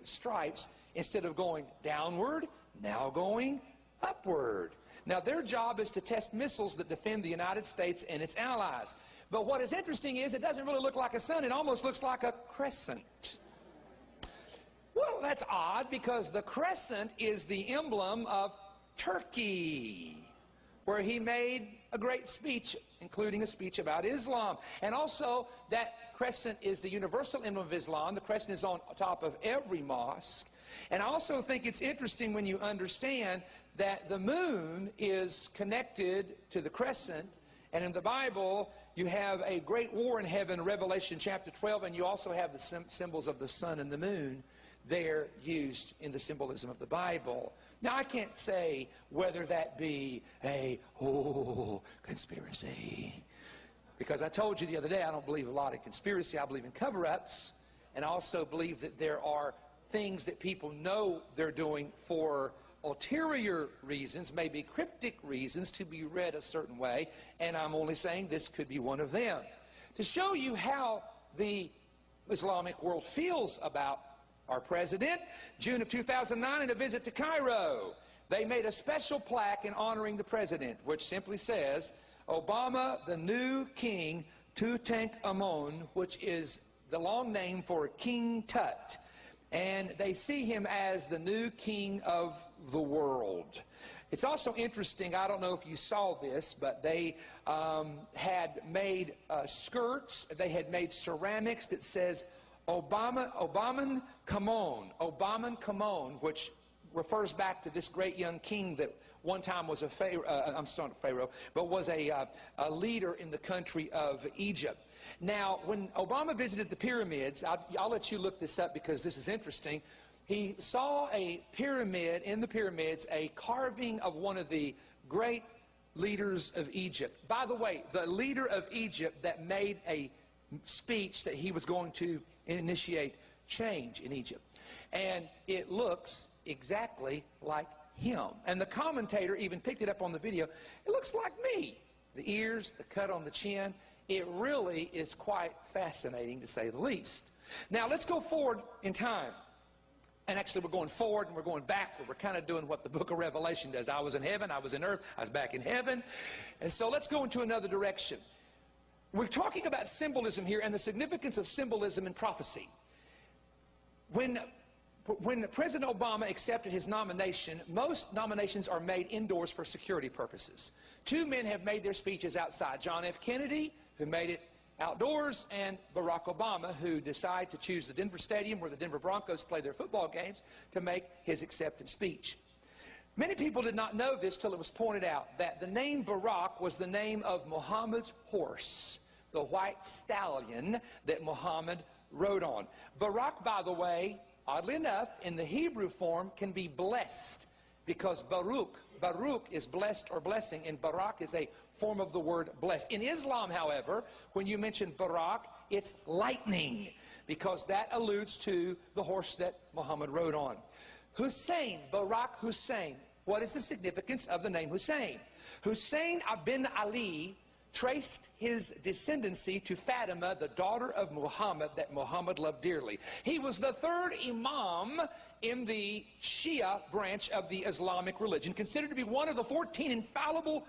stripes, instead of going downward, now going upward. Now, their job is to test missiles that defend the United States and its allies. But what is interesting is it doesn't really look like a sun. It almost looks like a crescent. Well, that's odd, because the crescent is the emblem of Turkey, where he made a great speech, including a speech about Islam. And also, that crescent is the universal emblem of Islam. The crescent is on top of every mosque. And I also think it's interesting when you understand that the moon is connected to the crescent. And in the Bible, you have a great war in heaven, Revelation chapter 12, and you also have the symbols of the sun and the moon there used in the symbolism of the Bible. Now, I can't say whether that be a conspiracy, because I told you the other day I don't believe a lot in conspiracy. I believe in cover-ups, and I also believe that there are things that people know they're doing for ulterior reasons, maybe cryptic reasons, to be read a certain way, and I'm only saying this could be one of them. To show you how the Islamic world feels about our president, June of 2009, in a visit to Cairo, they made a special plaque in honoring the president, which simply says, Obama, the new king, Tutankhamun, which is the long name for King Tut. And they see him as the new king of the world. It's also interesting, I don't know if you saw this, but they had made skirts, they had made ceramics that says, Obaman Kamon, which refers back to this great young king that one time was a pharaoh, but was a leader in the country of Egypt. Now, when Obama visited the pyramids, I'll let you look this up because this is interesting. He saw a pyramid, in the pyramids, a carving of one of the great leaders of Egypt. By the way, the leader of Egypt that made a speech that he was going to initiate change in Egypt. And it looks exactly like him. And the commentator even picked it up on the video. It looks like me. The ears, the cut on the chin. It really is quite fascinating, to say the least. Now, let's go forward in time. And actually, we're going forward and we're going backward. We're kind of doing what the book of Revelation does. I was in heaven, I was in earth, I was back in heaven. And so let's go into another direction. We're talking about symbolism here and the significance of symbolism in prophecy. When President Obama accepted his nomination, most nominations are made indoors for security purposes. Two men have made their speeches outside. John F. Kennedy, who made it outdoors, and Barack Obama, who decided to choose the Denver Stadium where the Denver Broncos play their football games to make his acceptance speech. Many people did not know this till it was pointed out that the name Barack was the name of Muhammad's horse, the white stallion that Muhammad rode on. Barack, by the way, oddly enough, in the Hebrew form can be blessed, because Baruch is blessed or blessing, and Barak is a form of the word blessed. In Islam, however, when you mention Barak, it's lightning, because that alludes to the horse that Muhammad rode on. Hussein, Barak Hussein. What is the significance of the name Hussein? Hussein bin Ali traced his descendancy to Fatima, the daughter of Muhammad that Muhammad loved dearly. He was the third imam in the Shia branch of the Islamic religion, considered to be one of the 14 infallible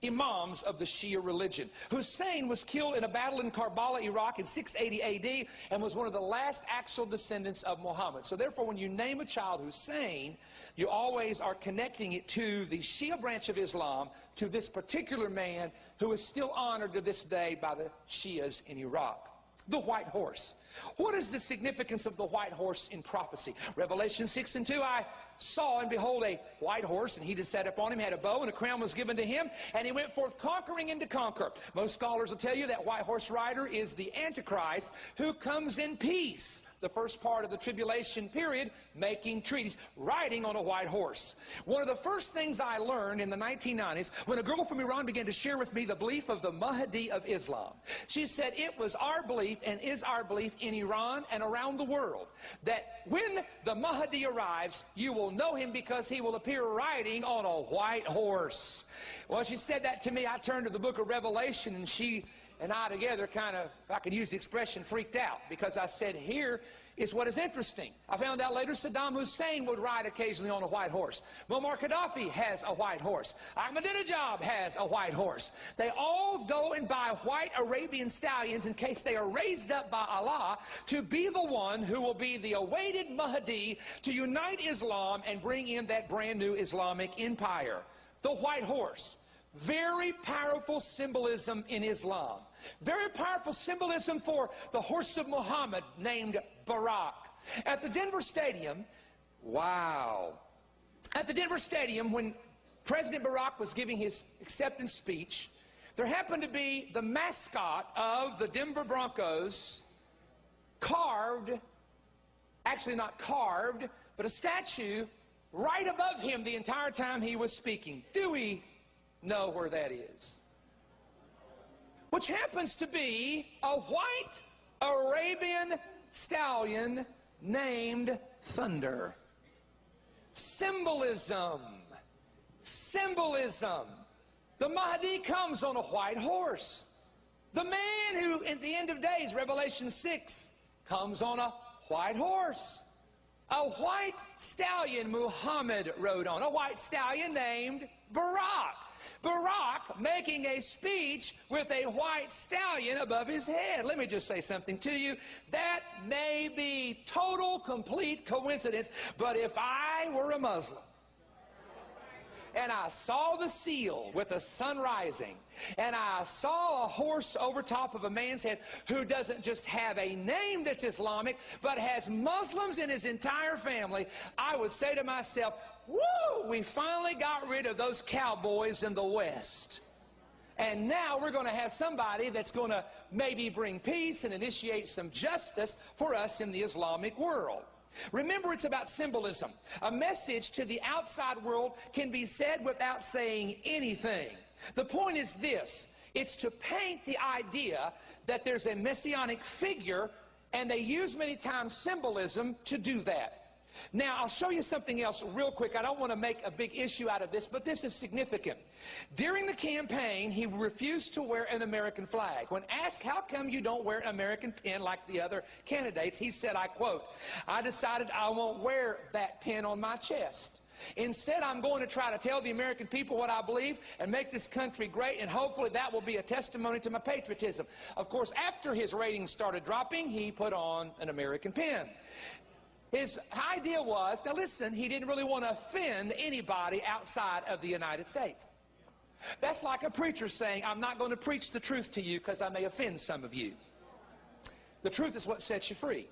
imams of the Shia religion. Hussein was killed in a battle in Karbala, Iraq in 680 AD and was one of the last actual descendants of Muhammad. So therefore, when you name a child Hussein, you always are connecting it to the Shia branch of Islam, to this particular man who is still honored to this day by the Shias in Iraq. The white horse. What is the significance of the white horse in prophecy? Revelation 6:2, I saw and behold a white horse, and he that sat upon him had a bow, and a crown was given to him, and he went forth conquering and to conquer. Most scholars will tell you that white horse rider is the Antichrist who comes in peace, the first part of the tribulation period, making treaties, riding on a white horse. One of the first things I learned in the 1990s when a girl from Iran began to share with me the belief of the Mahdi of Islam. She said it was our belief and is our belief in Iran and around the world that when the Mahdi arrives, you will know him because he will appear riding on a white horse. Well, she said that to me. I turned to the book of Revelation, and she and I together kind of, if I could use the expression, freaked out, because I said, here is what is interesting. I found out later Saddam Hussein would ride occasionally on a white horse. Muammar Gaddafi has a white horse. Ahmadinejad has a white horse. They all go and buy white Arabian stallions in case they are raised up by Allah to be the one who will be the awaited Mahdi to unite Islam and bring in that brand new Islamic empire. The white horse. Very powerful symbolism in Islam. Very powerful symbolism for the horse of Muhammad named Barak. At the Denver Stadium, wow. At the Denver Stadium, when President Barack was giving his acceptance speech, there happened to be the mascot of the Denver Broncos carved, actually not carved, but a statue right above him the entire time he was speaking. Do we know where that is? Which happens to be a white Arabian stallion named Thunder. Symbolism. Symbolism. The Mahdi comes on a white horse. The man who, at the end of days, Revelation 6, comes on a white horse. A white stallion Muhammad rode on. A white stallion named Barak. Barak making a speech with a white stallion above his head. Let me just say something to you. That may be total, complete coincidence, but if I were a Muslim and I saw the seal with the sun rising, and I saw a horse over top of a man's head who doesn't just have a name that's Islamic, but has Muslims in his entire family, I would say to myself, woo, we finally got rid of those cowboys in the West. And now we're going to have somebody that's going to maybe bring peace and initiate some justice for us in the Islamic world. Remember, it's about symbolism. A message to the outside world can be said without saying anything. The point is this. It's to paint the idea that there's a messianic figure, and they use many times symbolism to do that. Now, I'll show you something else real quick. I don't want to make a big issue out of this, but this is significant. During the campaign, he refused to wear an American flag. When asked, how come you don't wear an American pin like the other candidates, he said, I quote, I decided I won't wear that pin on my chest. Instead, I'm going to try to tell the American people what I believe and make this country great, and hopefully that will be a testimony to my patriotism. Of course, after his ratings started dropping, he put on an American pin. His idea was, now listen, he didn't really want to offend anybody outside of the United States. That's like a preacher saying, I'm not going to preach the truth to you because I may offend some of you. The truth is what sets you free.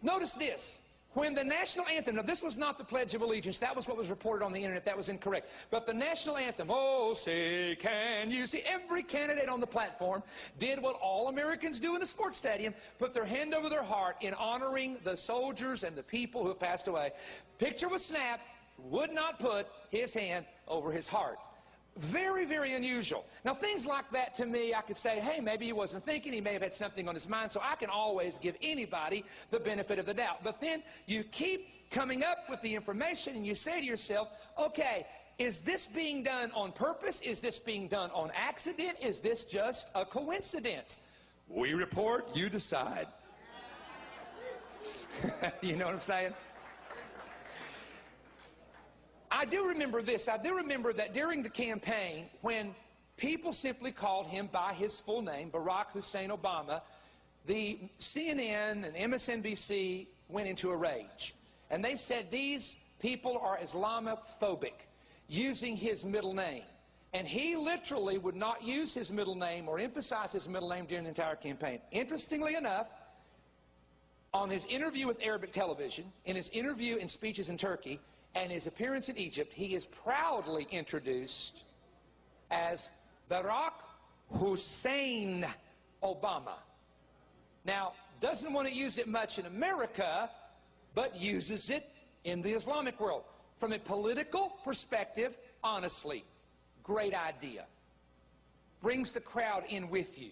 Notice this. When the national anthem, now this was not the Pledge of Allegiance, that was what was reported on the internet, that was incorrect. But the national anthem, oh, say, can you see? Every candidate on the platform did what all Americans do in a sports stadium, put their hand over their heart in honoring the soldiers and the people who have passed away. Picture was snapped, would not put his hand over his heart. Very, very unusual. Now, things like that to me, I could say, hey, maybe he wasn't thinking. He may have had something on his mind. So I can always give anybody the benefit of the doubt. But then you keep coming up with the information and you say to yourself, okay, is this being done on purpose? Is this being done on accident? Is this just a coincidence? We report, you decide. You know what I'm saying? I do remember this. I do remember that during the campaign, when people simply called him by his full name, Barack Hussein Obama, the CNN and MSNBC went into a rage. And they said these people are Islamophobic, using his middle name. And he literally would not use his middle name or emphasize his middle name during the entire campaign. Interestingly enough, on his interview with Arabic television, in his interview and speeches in Turkey, and his appearance in Egypt, he is proudly introduced as Barack Hussein Obama. Now, doesn't want to use it much in America, but uses it in the Islamic world. From a political perspective, honestly, great idea. Brings the crowd in with you.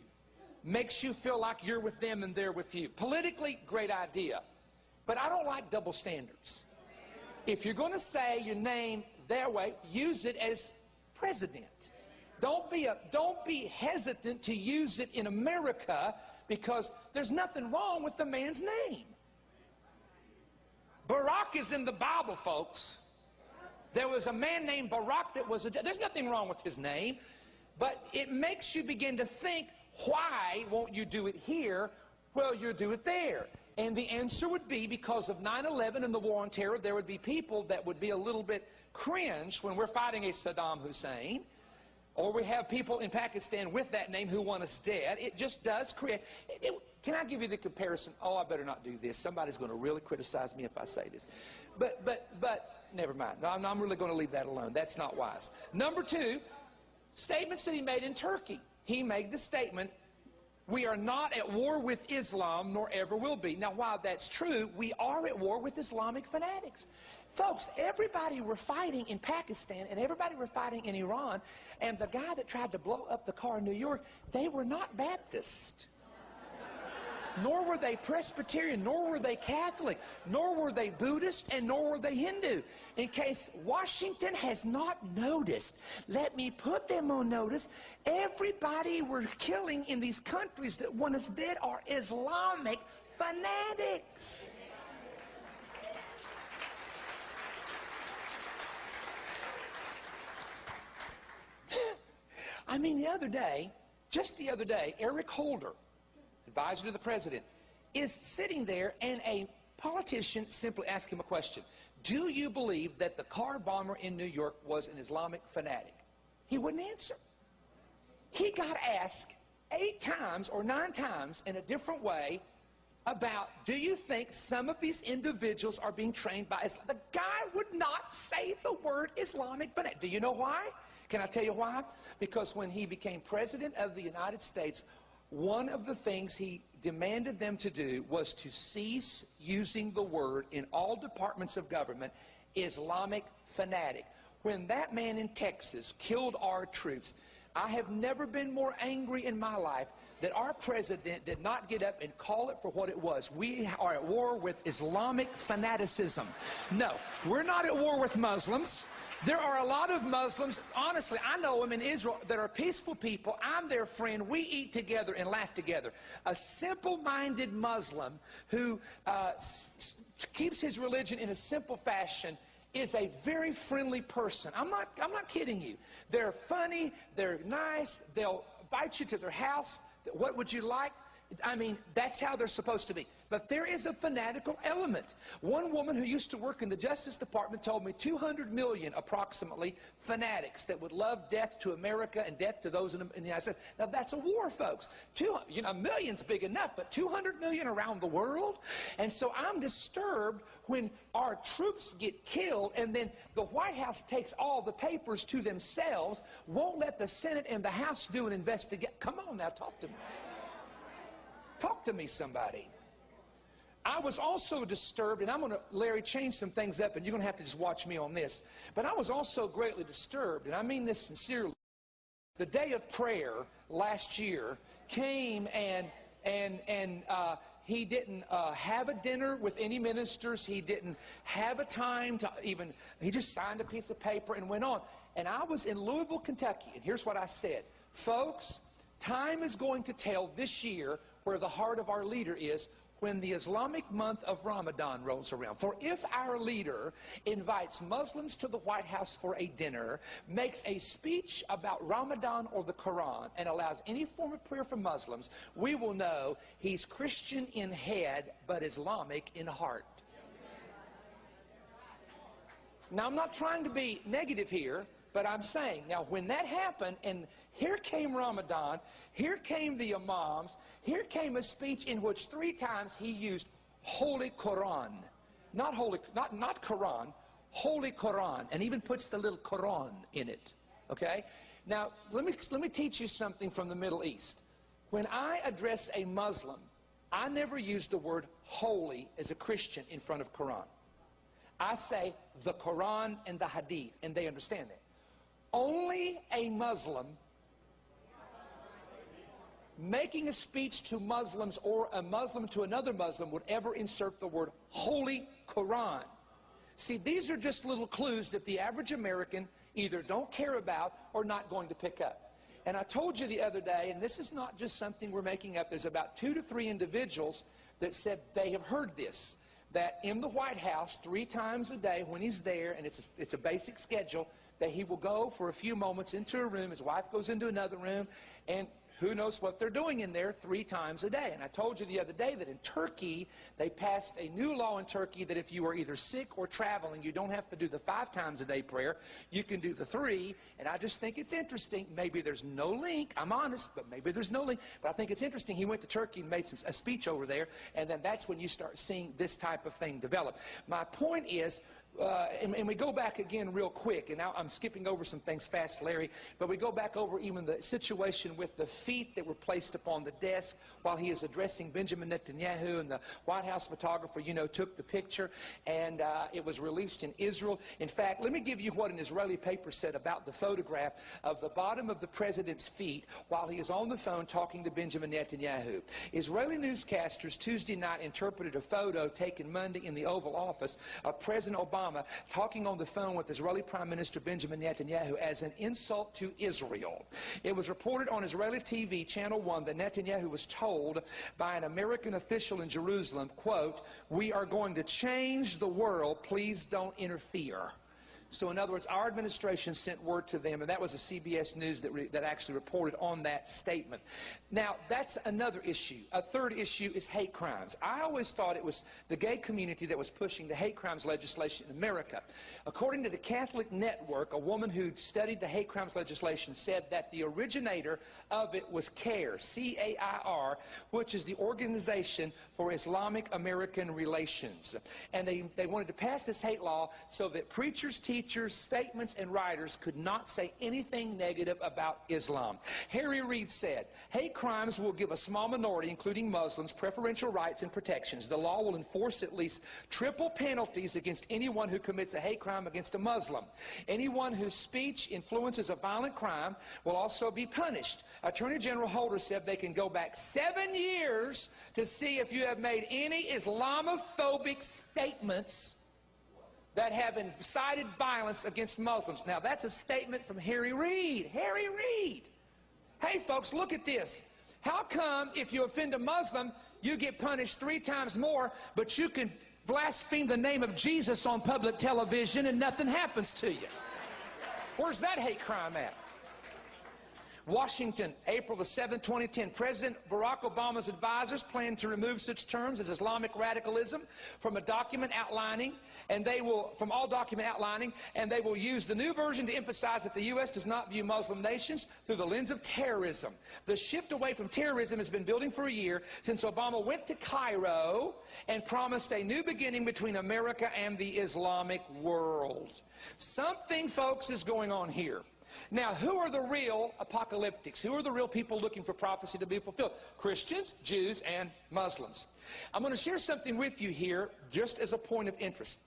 Makes you feel like you're with them and they're with you. Politically, great idea. But I don't like double standards. If you're going to say your name their way, use it as president. Don't be hesitant to use it in America, because there's nothing wrong with the man's name. Barack is in the Bible, folks. There was a man named Barack that was there's nothing wrong with his name, but it makes you begin to think, why won't you do it here? Well, you'll do it there. And the answer would be because of 9/11 and the war on terror, there would be people that would be a little bit cringe when we're fighting a Saddam Hussein, or we have people in Pakistan with that name who want us dead. It just does create... Can I give you the comparison? Oh, I better not do this. Somebody's going to really criticize me if I say this. But never mind. No, I'm really going to leave that alone. That's not wise. Number two, statements that he made in Turkey. He made the statement, we are not at war with Islam, nor ever will be. Now, while that's true, we are at war with Islamic fanatics. Folks, everybody were fighting in Pakistan, and everybody were fighting in Iran, and the guy that tried to blow up the car in New York, they were not Baptist. Nor were they Presbyterian, nor were they Catholic, nor were they Buddhist, and nor were they Hindu. In case Washington has not noticed, let me put them on notice. Everybody we're killing in these countries that want us dead are Islamic fanatics. I mean, just the other day, Eric Holder, advisor to the president, is sitting there, and a politician simply asked him a question. Do you believe that the car bomber in New York was an Islamic fanatic? He wouldn't answer. He got asked 8 times or 9 times in a different way about, do you think some of these individuals are being trained by Islam? The guy would not say the word Islamic fanatic. Do you know why? Can I tell you why? Because when he became president of the United States, one of the things he demanded them to do was to cease using the word in all departments of government, Islamic fanatic. When that man in Texas killed our troops, I have never been more angry in my life that our president did not get up and call it for what it was. We are at war with Islamic fanaticism. No, we're not at war with Muslims. There are a lot of Muslims, honestly, I know them in Israel, that are peaceful people. I'm their friend. We eat together and laugh together. A simple-minded Muslim who keeps his religion in a simple fashion is a very friendly person. I'm not kidding you. They're funny. They're nice. They'll invite you to their house. What would you like? I mean, that's how they're supposed to be. But there is a fanatical element. One woman who used to work in the Justice Department told me 200 million, approximately, fanatics that would love death to America and death to those in the United States. Now, that's a war, folks. A million's big enough, but 200 million around the world? And so I'm disturbed when our troops get killed and then the White House takes all the papers to themselves, won't let the Senate and the House do an investigation. Come on now, talk to me. Talk to me, somebody. I was also disturbed, and I'm going to, Larry, change some things up, and you're going to have to just watch me on this. But I was also greatly disturbed, and I mean this sincerely. The day of prayer last year came, and he didn't have a dinner with any ministers. He didn't have a time to even, he just signed a piece of paper and went on. And I was in Louisville, Kentucky, and here's what I said. Folks, time is going to tell this year where the heart of our leader is when the Islamic month of Ramadan rolls around. For if our leader invites Muslims to the White House for a dinner, makes a speech about Ramadan or the Quran, and allows any form of prayer for Muslims, we will know he's Christian in head, but Islamic in heart. Now, I'm not trying to be negative here, But I'm saying, now when that happened, and here came Ramadan, here came the Imams, here came a speech in which 3 times he used Holy Quran. Not Quran, Holy Quran, and even puts the little Quran in it. Okay? Now, let me teach you something from the Middle East. When I address a Muslim, I never use the word holy as a Christian in front of Quran. I say the Quran and the Hadith, and they understand that. Only a Muslim making a speech to Muslims or a Muslim to another Muslim would ever insert the word Holy Quran. See, these are just little clues that the average American either don't care about or not going to pick up. And I told you the other day, and this is not just something we're making up, there's about 2 to 3 individuals that said they have heard this, that in the White House 3 times a day when he's there, and it's a basic schedule, that he will go for a few moments into a room, his wife goes into another room, and who knows what they're doing in there 3 times a day. And I told you the other day that in Turkey, they passed a new law in Turkey that if you are either sick or traveling, you don't have to do the 5 times a day prayer. You can do the 3. And I just think it's interesting. Maybe there's no link. I'm honest, but maybe there's no link. But I think it's interesting. He went to Turkey and made a speech over there. And then that's when you start seeing this type of thing develop. My point is, and we go back again real quick, and now I'm skipping over some things fast, Larry, but we go back over even the situation with the feet that were placed upon the desk while he is addressing Benjamin Netanyahu, and the White House photographer, you know, took the picture, and it was released in Israel. In fact, let me give you what an Israeli paper said about the photograph of the bottom of the president's feet while he is on the phone talking to Benjamin Netanyahu. Israeli newscasters Tuesday night interpreted a photo taken Monday in the Oval Office of President Obama talking on the phone with Israeli Prime Minister Benjamin Netanyahu as an insult to Israel. It was reported on Israeli TV, Channel 1, that Netanyahu was told by an American official in Jerusalem, quote, "We are going to change the world, please don't interfere." So in other words, our administration sent word to them, and that was a CBS News that actually reported on that statement. Now, that's another issue. A third issue is hate crimes. I always thought it was the gay community that was pushing the hate crimes legislation in America. According to the Catholic Network, a woman who studied the hate crimes legislation said that the originator of it was CAIR, C-A-I-R, which is the Organization for Islamic American Relations. And they wanted to pass this hate law so that preachers, teachers, statements, and writers could not say anything negative about Islam. Harry Reid said, "Hate crimes will give a small minority, including Muslims, preferential rights and protections. The law will enforce at least triple penalties against anyone who commits a hate crime against a Muslim. Anyone whose speech influences a violent crime will also be punished." Attorney General Holder said they can go back 7 years to see if you have made any Islamophobic statements that have incited violence against Muslims. Now, that's a statement from Harry Reid. Harry Reid. Hey, folks, look at this. How come if you offend a Muslim, you get punished 3 times more, but you can blaspheme the name of Jesus on public television and nothing happens to you? Where's that hate crime at? Washington, April the 7th, 2010. President Barack Obama's advisors plan to remove such terms as Islamic radicalism from a document outlining, and they will, from all document outlining, and they will use the new version to emphasize that the U.S. does not view Muslim nations through the lens of terrorism. The shift away from terrorism has been building for a year since Obama went to Cairo and promised a new beginning between America and the Islamic world. Something, folks, is going on here. Now, who are the real apocalyptics? Who are the real people looking for prophecy to be fulfilled? Christians, Jews, and Muslims. I'm going to share something with you here just as a point of interest.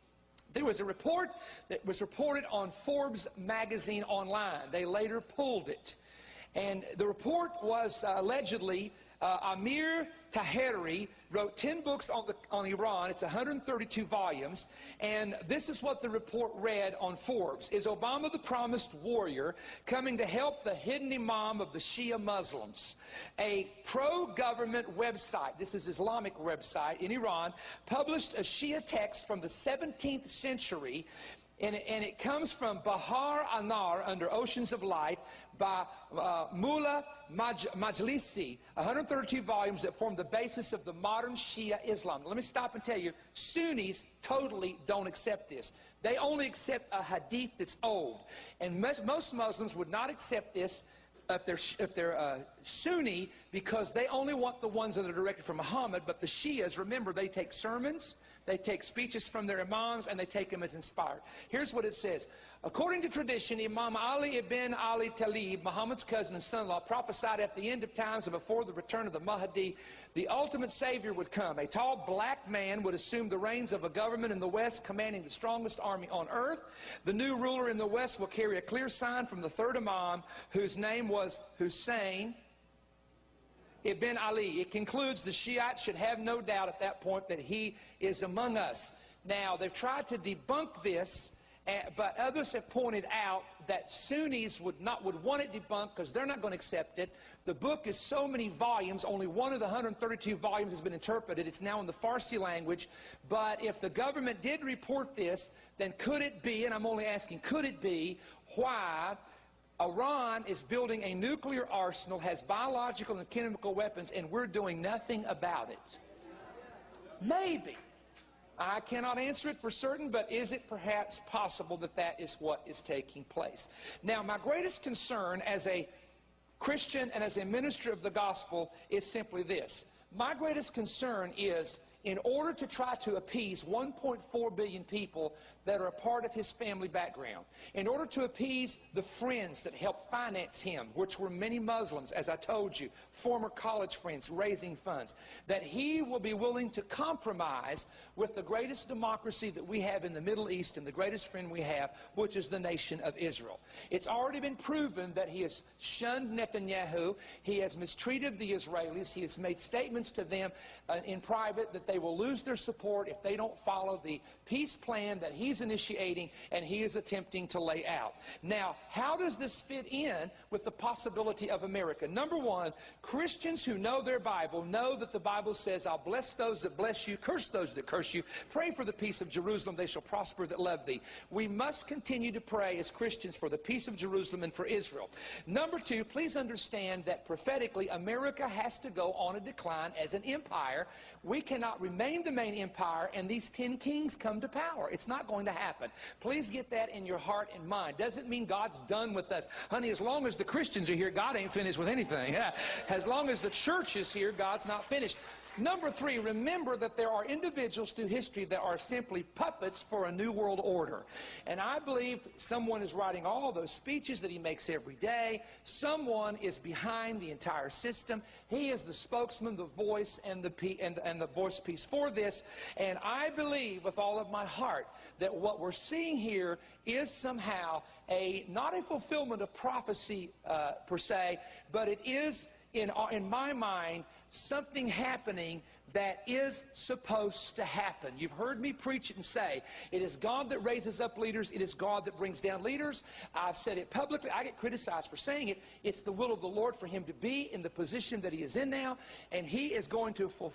There was a report that was reported on Forbes magazine online. They later pulled it. And the report was allegedly Amir Taheri wrote 10 books on Iran. It's 132 volumes. And this is what the report read on Forbes. Is Obama the promised warrior coming to help the hidden imam of the Shia Muslims? A pro-government website, this is Islamic website in Iran, published a Shia text from the 17th century And it comes from Bahar Anar, Under Oceans of Light, by Mullah Majlisi, 132 volumes that form the basis of the modern Shia Islam. Let me stop and tell you, Sunnis totally don't accept this. They only accept a hadith that's old. And most Muslims would not accept this if they're Sunni, because they only want the ones that are directed from Muhammad. But the Shias, remember, they take sermons, they take speeches from their imams, and they take them as inspired. Here's what it says. According to tradition, Imam Ali ibn Ali Talib, Muhammad's cousin and son-in-law, prophesied at the end of times and before the return of the Mahdi, the ultimate savior would come. A tall black man would assume the reins of a government in the West, commanding the strongest army on earth. The new ruler in the West will carry a clear sign from the third Imam, whose name was Hussein ibn Ali. It concludes the Shiites should have no doubt at that point that he is among us. Now, they've tried to debunk this, but others have pointed out that Sunnis would want it debunked because they're not going to accept it. The book is so many volumes. Only one of the 132 volumes has been interpreted. It's now in the Farsi language. But if the government did report this, then could it be, and I'm only asking, could it be why Iran is building a nuclear arsenal, has biological and chemical weapons, and we're doing nothing about it? Maybe. I cannot answer it for certain, but is it perhaps possible that that is what is taking place? Now, my greatest concern as a Christian and as a minister of the gospel is simply this. My greatest concern is, in order to try to appease 1.4 billion people that are a part of his family background, in order to appease the friends that helped finance him, which were many Muslims, as I told you, former college friends raising funds, that he will be willing to compromise with the greatest democracy that we have in the Middle East and the greatest friend we have, which is the nation of Israel. It's already been proven that he has shunned Netanyahu, he has mistreated the Israelis, he has made statements to them in private that they will lose their support if they don't follow the peace plan that he's initiating and he is attempting to lay out. Now, how does this fit in with the possibility of America? Number one, Christians who know their Bible know that the Bible says, I'll bless those that bless you, curse those that curse you, pray for the peace of Jerusalem, they shall prosper that love thee. We must continue to pray as Christians for the peace of Jerusalem and for Israel. Number two, please understand that prophetically America has to go on a decline as an empire. We cannot remain the main empire and these 10 kings come to power. It's not going to happen. Please get that in your heart and mind. Doesn't mean God's done with us. Honey, as long as the Christians are here, God ain't finished with anything. As long as the church is here, God's not finished. Number three, remember that there are individuals through history that are simply puppets for a new world order. And I believe someone is writing all those speeches that he makes every day. Someone is behind the entire system. He is the spokesman, the voice, and the voice piece for this. And I believe with all of my heart that what we're seeing here is somehow not a fulfillment of prophecy per se, but it is, in my mind, something happening that is supposed to happen. You've heard me preach it and say, it is God that raises up leaders, it is God that brings down leaders. I've said it publicly, I get criticized for saying it. It's the will of the Lord for him to be in the position that he is in now, and he is going to fulfill